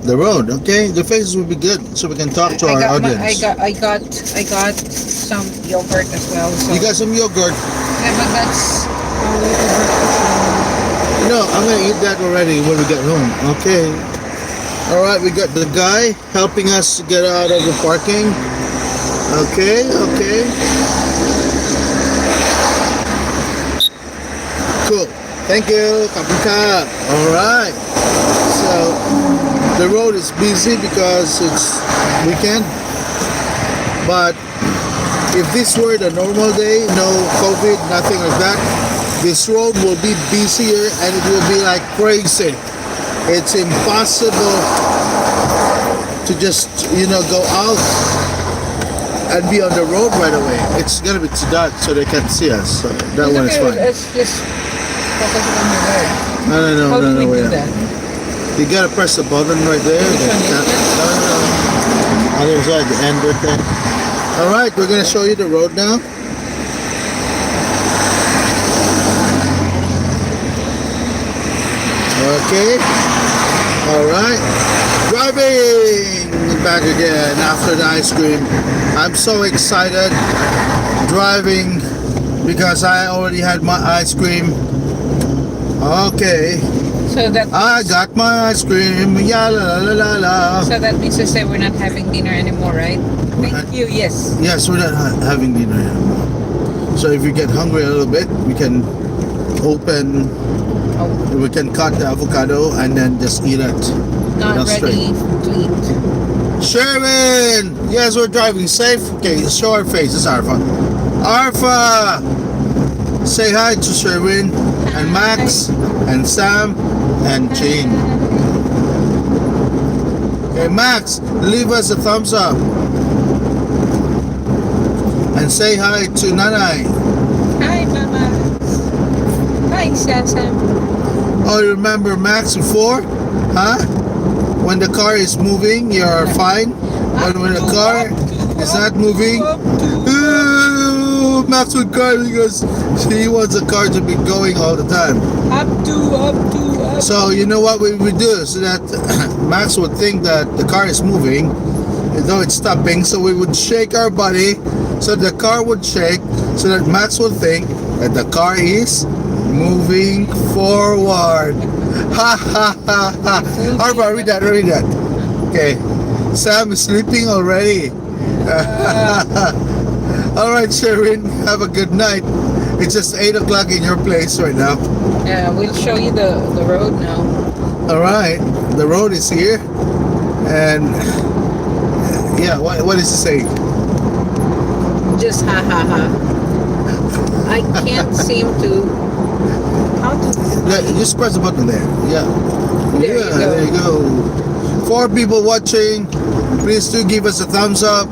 The road, okay? The faces would be good, so we can talk to our audience. I got some yogurt as well. So. You got some yogurt? Yeah, but that's No, I'm gonna eat that already when we get home. Okay. All right, we got the guy helping us get out of the parking. Okay, okay. Cool. Thank you. Kapita. All right. So the road is busy because it's weekend. But if this were the normal day, no COVID, nothing like that, this road will be busier and it will be like crazy. It's impossible to just, go out and be on the road right away. It's gonna be too dark so they can't see us. So that one is fine. Let's just focus on the road. No. How do we do that? You gotta press the button right there. No. Other side, the end right there. Alright, we're gonna show you the road now. Okay. Alright. Driving back again after the ice cream. I'm so excited driving because I already had my ice cream. Okay. So that I got my ice cream. Yeah, la la la la. So that means to say we're not having dinner anymore, right? Thank you. Yes. Yes, we're not having dinner anymore. So if you get hungry a little bit, we can we can cut the avocado and then just eat it. not ready to eat. Sherwin! Yes, we're driving safe. Okay, show our face. It's Arfa. Arfa! Say hi to Sherwin and Max and Sam and Jane. Okay, Max, leave us a thumbs up. And say hi to Nanay. Hi, Mama. Hi, Sam. Oh, you remember Max before? Huh? When the car is moving, you're fine. But when the car is not moving, Max would cry because he wants the car to be going all the time. Up to. So you know what we would do so that Max would think that the car is moving, though it's stopping. So we would shake our body so the car would shake, so that Max would think that the car is moving forward. Ha ha ha ha. Arba, read that. Okay. Sam is sleeping already. Alright, Sherwin, have a good night. It's just 8 o'clock in your place right now. Yeah, we'll show you the road now. Alright, the road is here. And yeah, what is it saying? Just ha ha ha. I can't seem to. How to. Yeah, just press the button there. Yeah. There you go. There you go. 4 people watching. Please do give us a thumbs up.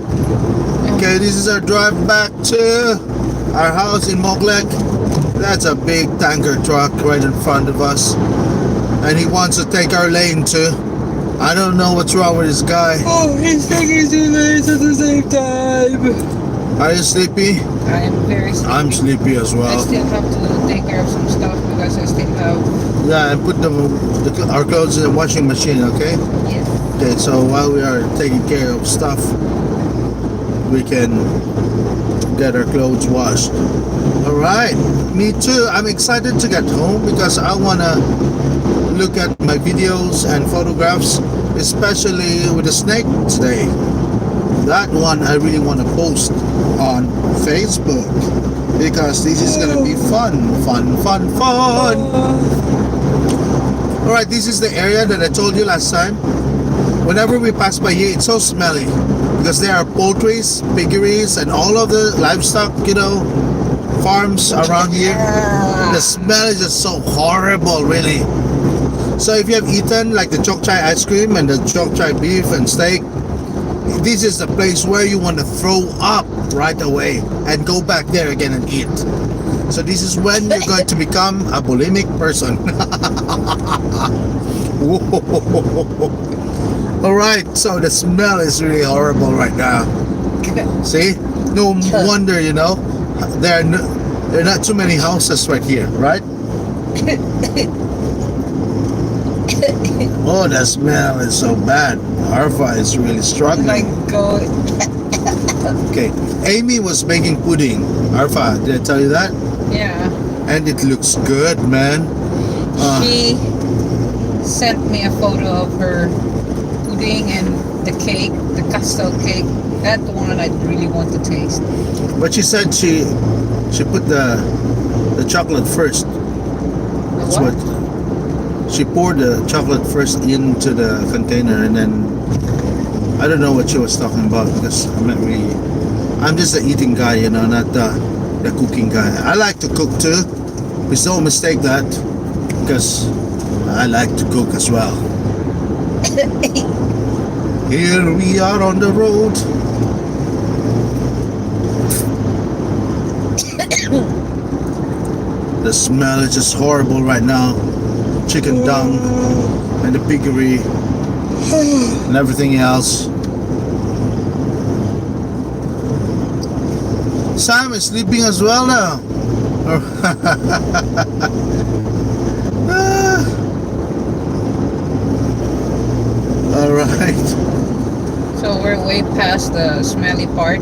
Okay, this is our drive back to our house in Moglek. That's a big tanker truck right in front of us. And he wants to take our lane too. I don't know what's wrong with this guy. Oh, he's taking 2 lanes at the same time. Are you sleepy? I am very sleepy. I'm sleepy as I well. still have to take care of some stuff because I still have. Yeah, and put our clothes in the washing machine, okay? Yes. Okay, so while we are taking care of stuff, we can get our clothes washed. Alright, me too. I'm excited to get home because I want to look at my videos and photographs, especially with the snake today. That one I really want to post on Facebook because this is going to be fun. Alright, this is the area that I told you last time. Whenever we pass by here, it's so smelly because there are poultries, piggeries, and all of the livestock, farms around here. The smell is just so horrible, really. So if you have eaten like the chok chai ice cream and the chok chai beef and steak, this is the place where you want to throw up right away and go back there again and eat. So this is when you're going to become a bulimic person. Alright, so the smell is really horrible right now. See? No wonder, there are not too many houses right here, right? Oh, the smell is so bad. Arfa is really struggling. My God. Okay, Amy was making pudding. Arfa, did I tell you that? Yeah. And it looks good, man. She sent me a photo of her pudding and the cake, the custard cake. That one I really want to taste. But she said she put the chocolate first. That's what she poured the chocolate first into the container, and then I don't know what she was talking about because I'm just the eating guy, not the cooking guy. I like to cook too. Please don't mistake that because I like to cook as well. Here we are on the road. The smell is just horrible right now. Chicken dung and the piggery and everything else. Sam is sleeping as well now. Alright. So we're way past the smelly part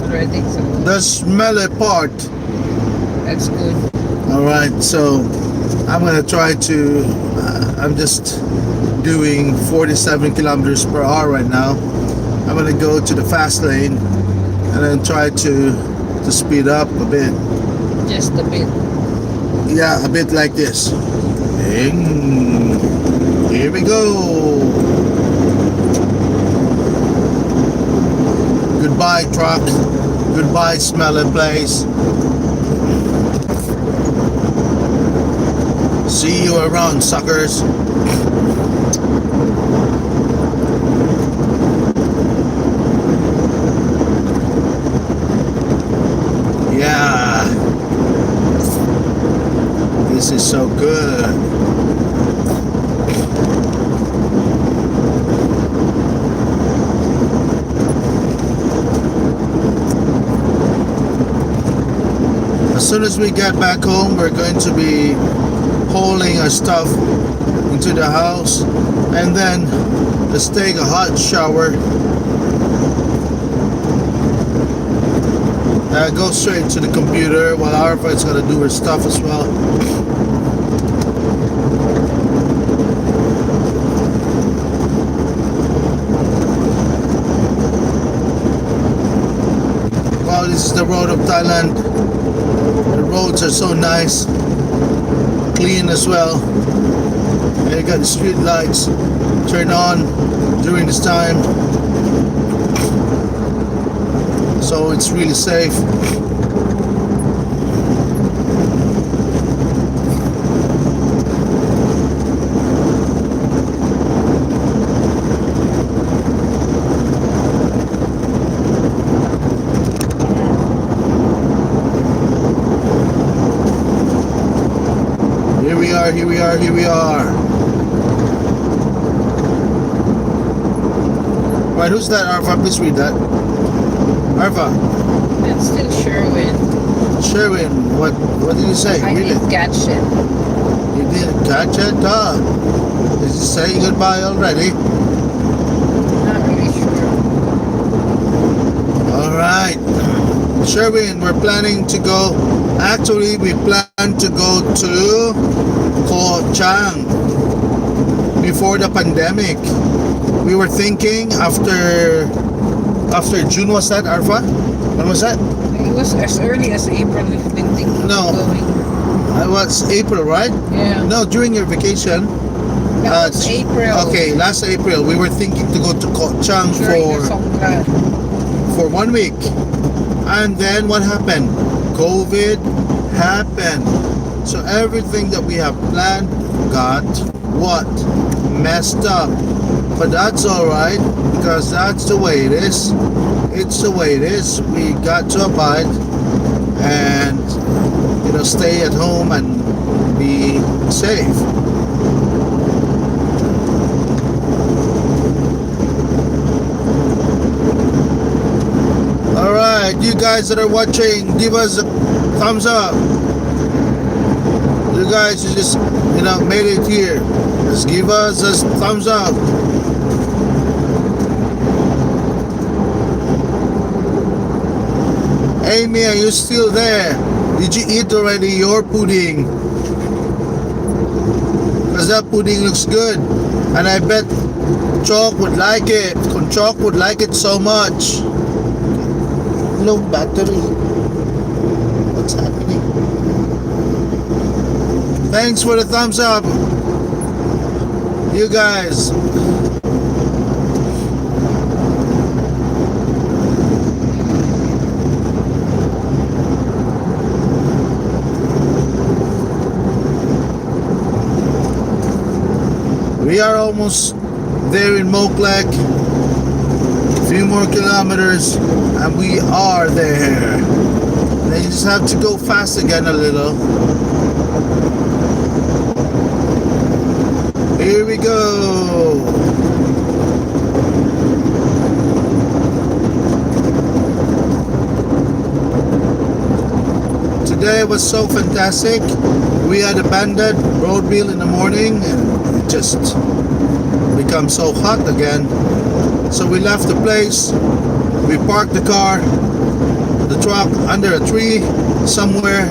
already. So The smelly part. that's good. Alright, so I'm gonna try to I'm just doing 47 kilometers per hour right now. I'm gonna go to the fast lane and then try to speed up a bit. Just a bit. Yeah, a bit like this. Ding, Here we go. Goodbye, truck. Goodbye, smelling place. See you around, suckers. Yeah. This is so good. As soon as we get back home, we're going to be hauling our stuff into the house, and then let's take a hot shower. Go straight to the computer while Arfa is going to do her stuff as well. Wow, this is the road of Thailand. The roads are so nice, clean as well. And you got the street lights turned on during this time, so it's really safe. Here we are. Right, who's that, Arfa? Please read that. Arfa. It's still Sherwin. Sherwin, what did you say? I Read didn't catch it. You didn't catch it? Is he saying goodbye already? Not really sure. Alright. Sherwin, we're planning to go. Actually, we plan to go to Pakchon before the pandemic. We were thinking after June, was that, Arfa? When was that? It was as early as April we've been thinking No. of going. It was April, right? Yeah. No, during your vacation. That was April. Okay, last April we were thinking to go to Pakchon During the Songkran. for 1 week. And then what happened? COVID happened. So everything that we have planned got what? Messed up. But that's alright, because that's the way it is. It's the way it is. We got to abide and stay at home and be safe. Alright, you guys that are watching, give us a thumbs up. You guys who just made it here, just give us a thumbs up. Amy, are you still there? Did you eat already your pudding? Because that pudding looks good, and I bet Chalk would like it. Chalk would like it so much. Low battery. What's happening? Thanks for the thumbs up, you guys. We are almost there in Moklek. A few more kilometers and we are there. And you just have to go fast again a little. Here we go. Today was so fantastic. We had abandoned road wheel in the morning and it just become so hot again. So we left the place. We parked the car, the truck under a tree somewhere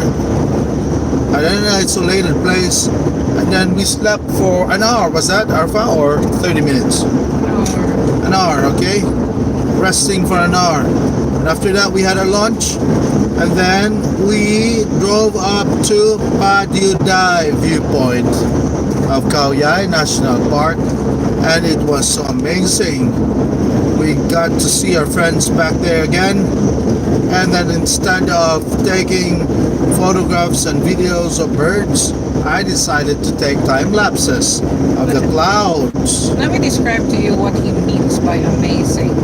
at an isolated place, and then we slept for an hour. Was that, Arfa, or 30 minutes? An hour, okay? Resting for an hour. And after that we had our lunch, and then we drove up to Padyuday viewpoint. of Khao Yai National Park, and it was so amazing. We got to see our friends back there again, and then instead of taking photographs and videos of birds, I decided to take time lapses of the clouds. Let me describe to you what he means by amazing.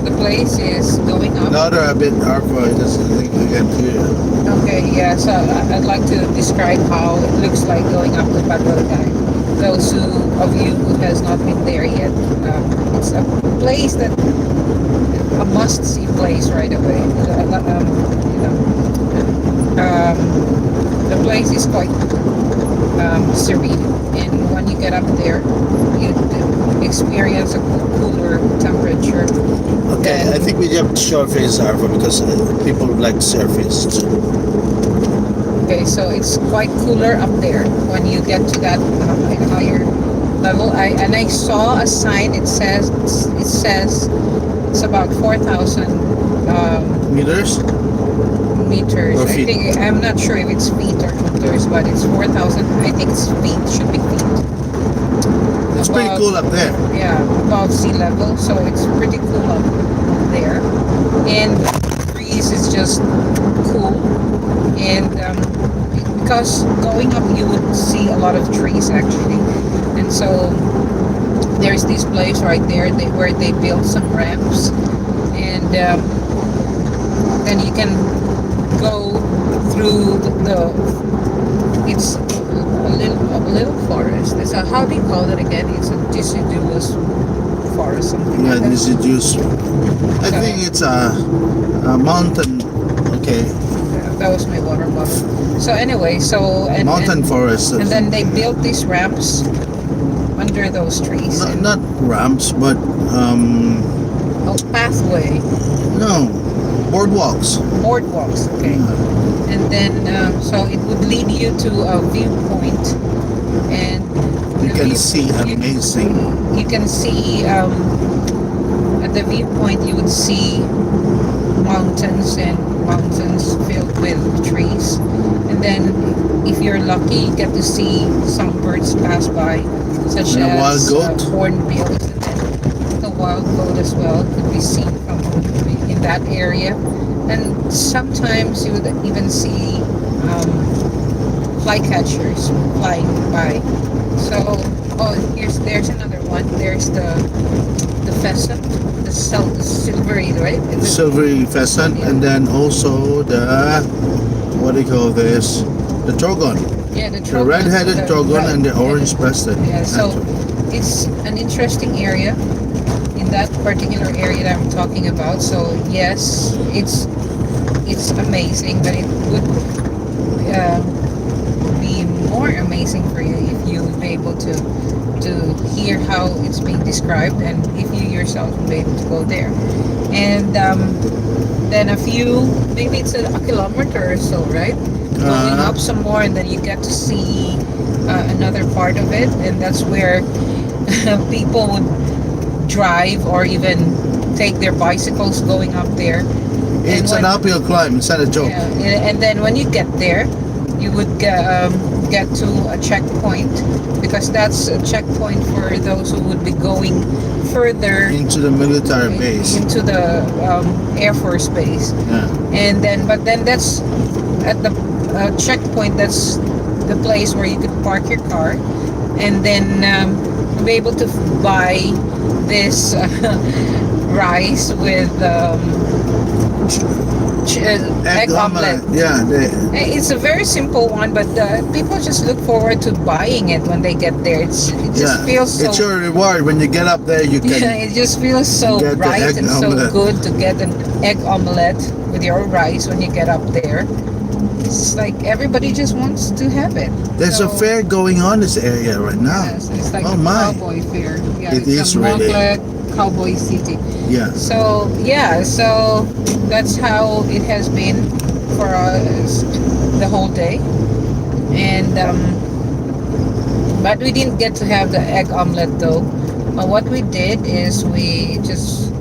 The place is going up. Now they're a bit artful, I just think I can hear it. Okay, yeah. So I'd like to describe how it looks like going up the Pakchon. Those of you who has not been there yet, it's a place that a must-see place right away. The place is quite serene, and when you get up there, you experience a cooler temperature. Okay, I think we have to show our face, Arva, because people would like to see our faces too. Okay, so it's quite cooler up there when you get to that higher level. I saw a sign. It says it's about 4,000 Meters? meters. Or I feet? think I'm not sure if it's feet or meters, but it's 4,000. I think it's feet. Should be feet. It's pretty cool up there. Yeah, above sea level, so it's pretty cool up there. And the breeze is just cool. And because going up, you would see a lot of trees actually. And so there's this place right there where they built some ramps, and then you can go through it's a little forest. It's a, how do you call it again? It's a deciduous forest, something Yeah, like that. this is juice. I So- think it's a mountain. Okay, That was my water bottle. So anyway, mountain forest. and then they built these ramps under those trees. Not ramps, but Oh, pathway, no, boardwalks. boardwalks. Okay, and then so it would lead you to a viewpoint, and You the can view- see amazing. You can see at the viewpoint you would see mountains and mountains filled with trees, and then if you're lucky you get to see some birds pass by, such And a wild as goat. hornbills, and then the wild goat as well could be seen from in that area. And sometimes you would even see flycatchers flying by. So there's another one. There's the pheasant, the silvery, right? The silvery pheasant, and then also the, what do you call this? The trogon. Yeah, the The red-headed trogon and the orange-breasted. Yeah, so it's an interesting area in that particular area that I'm talking about. So yes, it's amazing, but it would be more amazing for you if you would be able to hear how it's being described, and if you yourself would be able to go there. And then maybe it's a kilometer or so, right? Going up some more, and then you get to see another part of it, and that's where people would drive or even take their bicycles going up there. It's an uphill climb. It's not a joke. Yeah, and then when you get there, you would get to a checkpoint, because that's a checkpoint for those who would be going further Into the military base. into the Air Force base. Yeah. And but then that's at the checkpoint. That's the place where you could park your car, and then be able to buy this rice with egg omelette. Yeah, It's a very simple one, but people just look forward to buying it when they get there. It just feels so. It's your reward when you get up there. You can. Yeah, it just feels so get the right egg and omelette. so good to get an egg omelette with your rice when you get up there. It's like everybody just wants to have it. There's a So, fair going on this area right now. Yes, it's like Oh, a my. cowboy fair. Yeah, It it's is really. Cowboy City. Yeah. So that's how it has been for us the whole day, and but we didn't get to have the egg omelette though. What we did is we just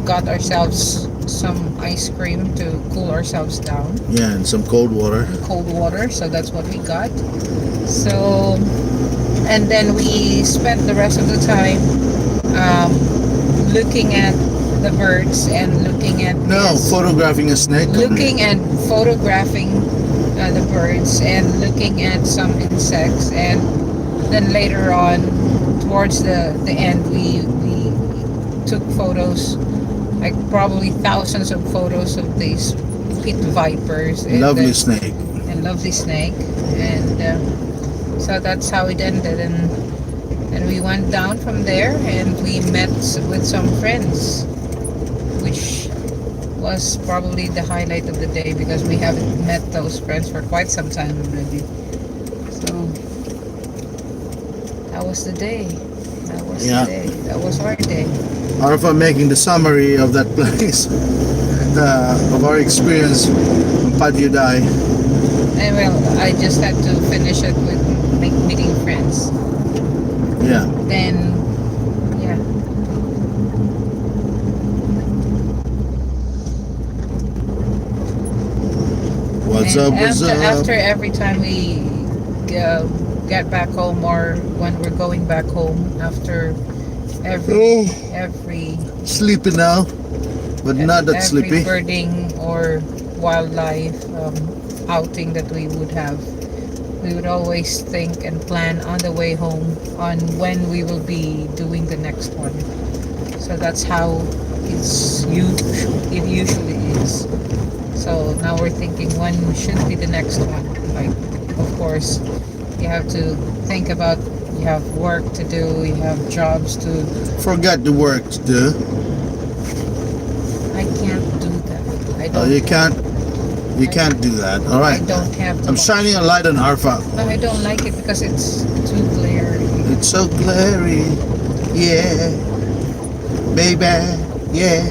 got ourselves some ice cream to cool ourselves down, Yeah, and some cold water. cold water. So that's what we got, So, and then we spent the rest of the time um, looking at the birds and looking at No, this, photographing a snake. looking and photographing the birds and looking at some insects, and then later on towards the end we took photos, like probably thousands of photos of these pit vipers and Lovely the, snake. and lovely snake, and so that's how it ended. And we went down from there and we met with some friends, which was probably the highlight of the day because we haven't met those friends for quite some time already. So that was the day. That was Yeah. the day. That was our day. Arfa making the summary of that place, of our experience in Padyuday. And well, I just had to finish it with meeting friends. Yeah. Then, yeah. What's And up? What's after up? every time we get back home, or when we're going back home, after every Sleepy now, but not that every sleepy. birding or wildlife outing that we would have, we would always think and plan on the way home on when we will be doing the next one. So that's how it usually is. So now we're thinking when should be the next one. Like, of course, you have to think about, you have work to do, you have jobs to. Forget the work to do. I can't do that. I Oh, don't. you can't. You can't do that. All I right. don't have to. I'm shining a light on Arfa. No, I don't like it because it's too glary. It's so glary. Yeah. Baby. Yeah.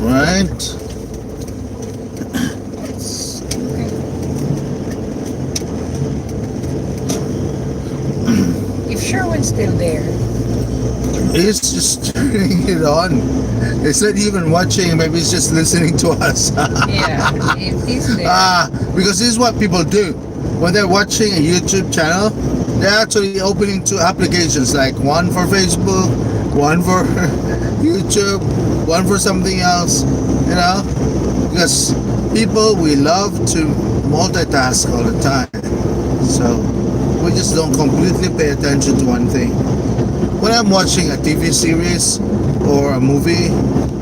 Right. If Sherwin's still there, He's just turning it on. It's not even watching. Maybe he's just listening to us. yeah, if he's there, Because this is what people do. When they're watching a YouTube channel, they're actually opening two applications, like one for Facebook, one for YouTube, one for something else, you know? Because people, we love to multitask all the time. So we just don't completely pay attention to one thing. When I'm watching a TV series or a movie,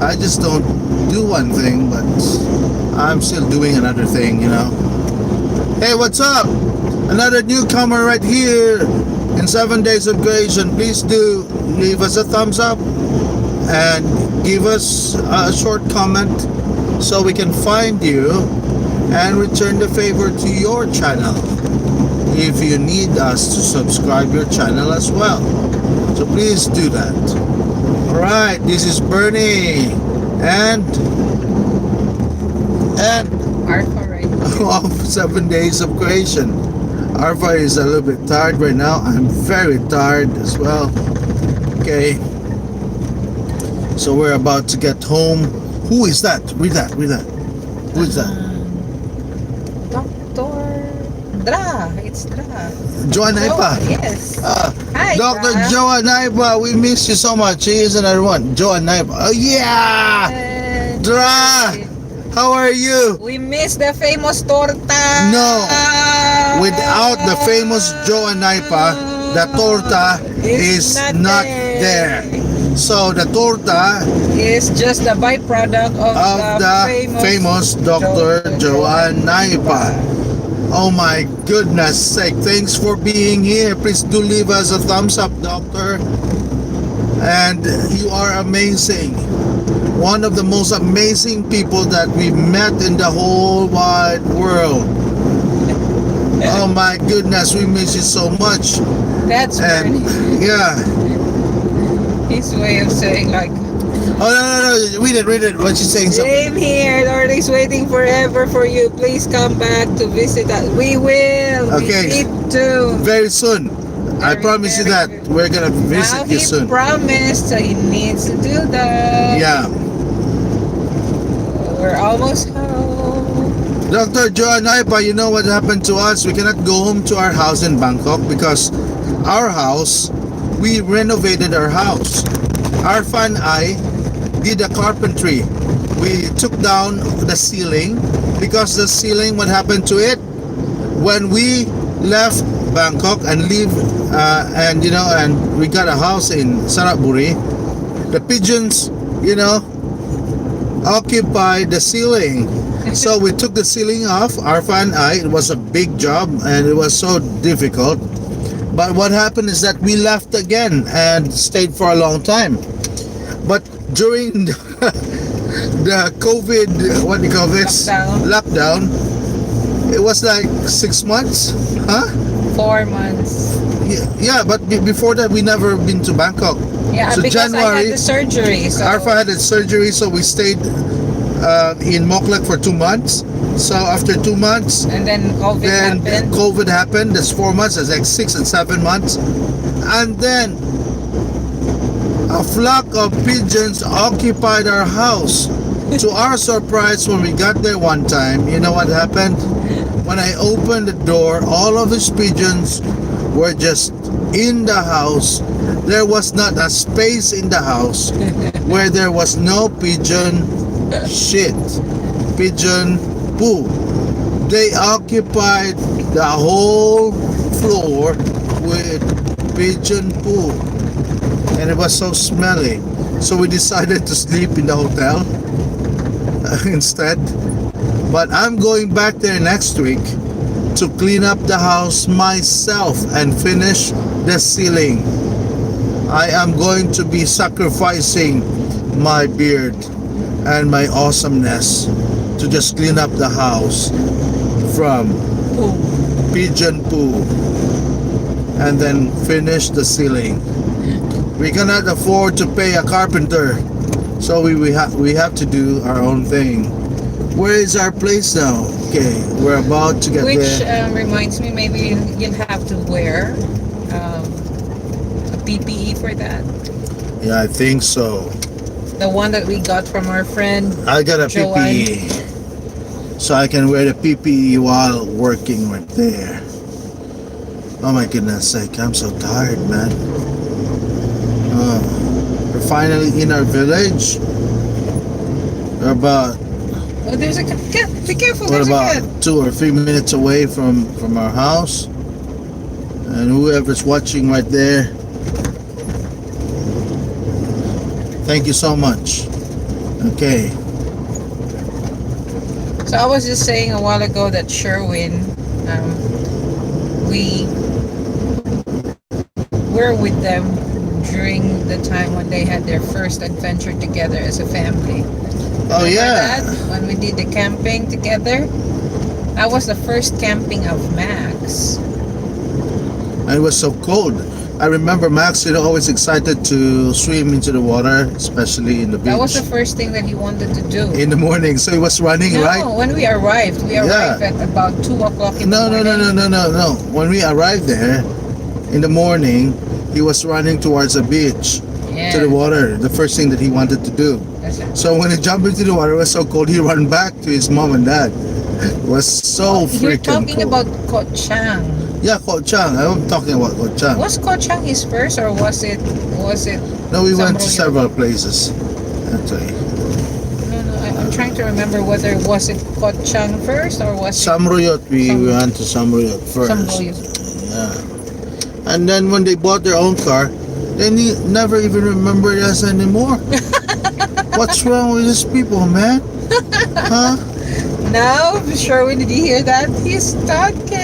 I just don't do one thing, but I'm still doing another thing, you know? Hey, what's up? Another newcomer right here in 7 Days of Creation. Please do leave us a thumbs up and give us a short comment so we can find you and return the favor to your channel if you need us to subscribe your channel as well. So please do that. Alright, this is Bernie and Arfa right now. of 7 Days of Creation. Arfa is a little bit tired right now. I'm very tired as well. Okay. So we're about to get home. Who is that? Read that. Who is that? Dr. Dra. It's Dra. Joan Naipa. Oh, yes. Hi, Dr. Dra. Joan Naipa. We miss you so much. He is another one. Joan Naipa. Oh yeah! Dra! How are you? We miss the famous torta. No. Without the famous Joan Naipa, the torta is not there. So the torta It's just a byproduct of the famous Dr. Joan Naipa. Oh my goodness sake, thanks for being here. Please do leave us a thumbs up, doctor. And you are amazing. One of the most amazing people that we've met in the whole wide world. Oh my goodness, we miss you so much. That's And Bernie. yeah, His way of saying like, Oh, no. Read it. What you saying? Something. same here. Lord is waiting forever for you. Please come back to visit us. We will. Okay. We need to. Very soon. I Very, promise you very that. soon. We're gonna Now visit you he soon. promised, so he needs to do that. Yeah. We're almost home. Dr. Joan Aipa, you know what happened to us? We cannot go home to our house in Bangkok because our house, we renovated our house. Arfa and I did a carpentry. We took down the ceiling because the ceiling, what happened to it? When we left Bangkok and and we got a house in Saraburi, the pigeons, occupied the ceiling. So we took the ceiling off, Arfa and I. It was a big job and it was so difficult. But what happened is that we left again and stayed for a long time. But during the COVID, what do you call this? Lockdown, it was like 6 months, huh? 4 months. Yeah, but before that, we never been to Bangkok. Yeah, So because I January, had the surgery. So Arfa had a surgery, so we stayed in Moklek for 2 months. So after 2 months, and then COVID happened. That's 4 months. That's like 6 and 7 months. And then a flock of pigeons occupied our house. To our surprise, when we got there one time, you know what happened? When I opened the door, all of these pigeons were just in the house. There was not a space in the house where there was no pigeon shit, pigeon poo. They occupied the whole floor with pigeon poo, and it was so smelly. So we decided to sleep in the hotel instead. But I'm going back there next week to clean up the house myself and finish the ceiling. I am going to be sacrificing my beard and my awesomeness to just clean up the house from pigeon poo and then finish the ceiling. We cannot afford to pay a carpenter, so we have to do our own thing. Where is our place now? Okay, we're about to get which there. reminds me, maybe you'll have to wear a PPE for that. Yeah, I think so. The one that we got from our friend. I got a Joanne. PPE, so I can wear the PPE while working right there. Oh my goodness sake, I'm so tired, man. We're finally in our village. We're about Oh, there's a cat. Be careful. What There's a cat. about 2 or 3 minutes away from our house? And whoever's watching right there, thank you so much. Okay. So I was just saying a while ago that Sherwin, we were with them during the time when they had their first adventure together as a family. Oh Remember yeah. that? When we did the camping together, that was the first camping of Max. And it was so cold. I remember Max, always excited to swim into the water, especially in the beach. That was the first thing that he wanted to do. In the morning, so he was running, No, right? when we arrived at about 2 o'clock in the morning. No. When we arrived there in the morning, he was running towards the beach, Yeah. to the water. The first thing that he wanted to do. That's it. So when he jumped into the water, it was so cold. He ran back to his mom and dad. It was so You're freaking talking cold. about Koh Chang. Yeah, Khao Chang. I'm talking about Khao Chang. Was Koh Chang his first, or was it? No, we went to Samroyo? several places. Actually, No, I'm trying to remember whether was it Koh Chang first or was it Samroyot. We went to Samroyot first. Samroyo? Yeah. And then when they bought their own car, they never even remembered us anymore. What's wrong with these people, man? Huh? No, Sherwin, did you hear that? He's talking.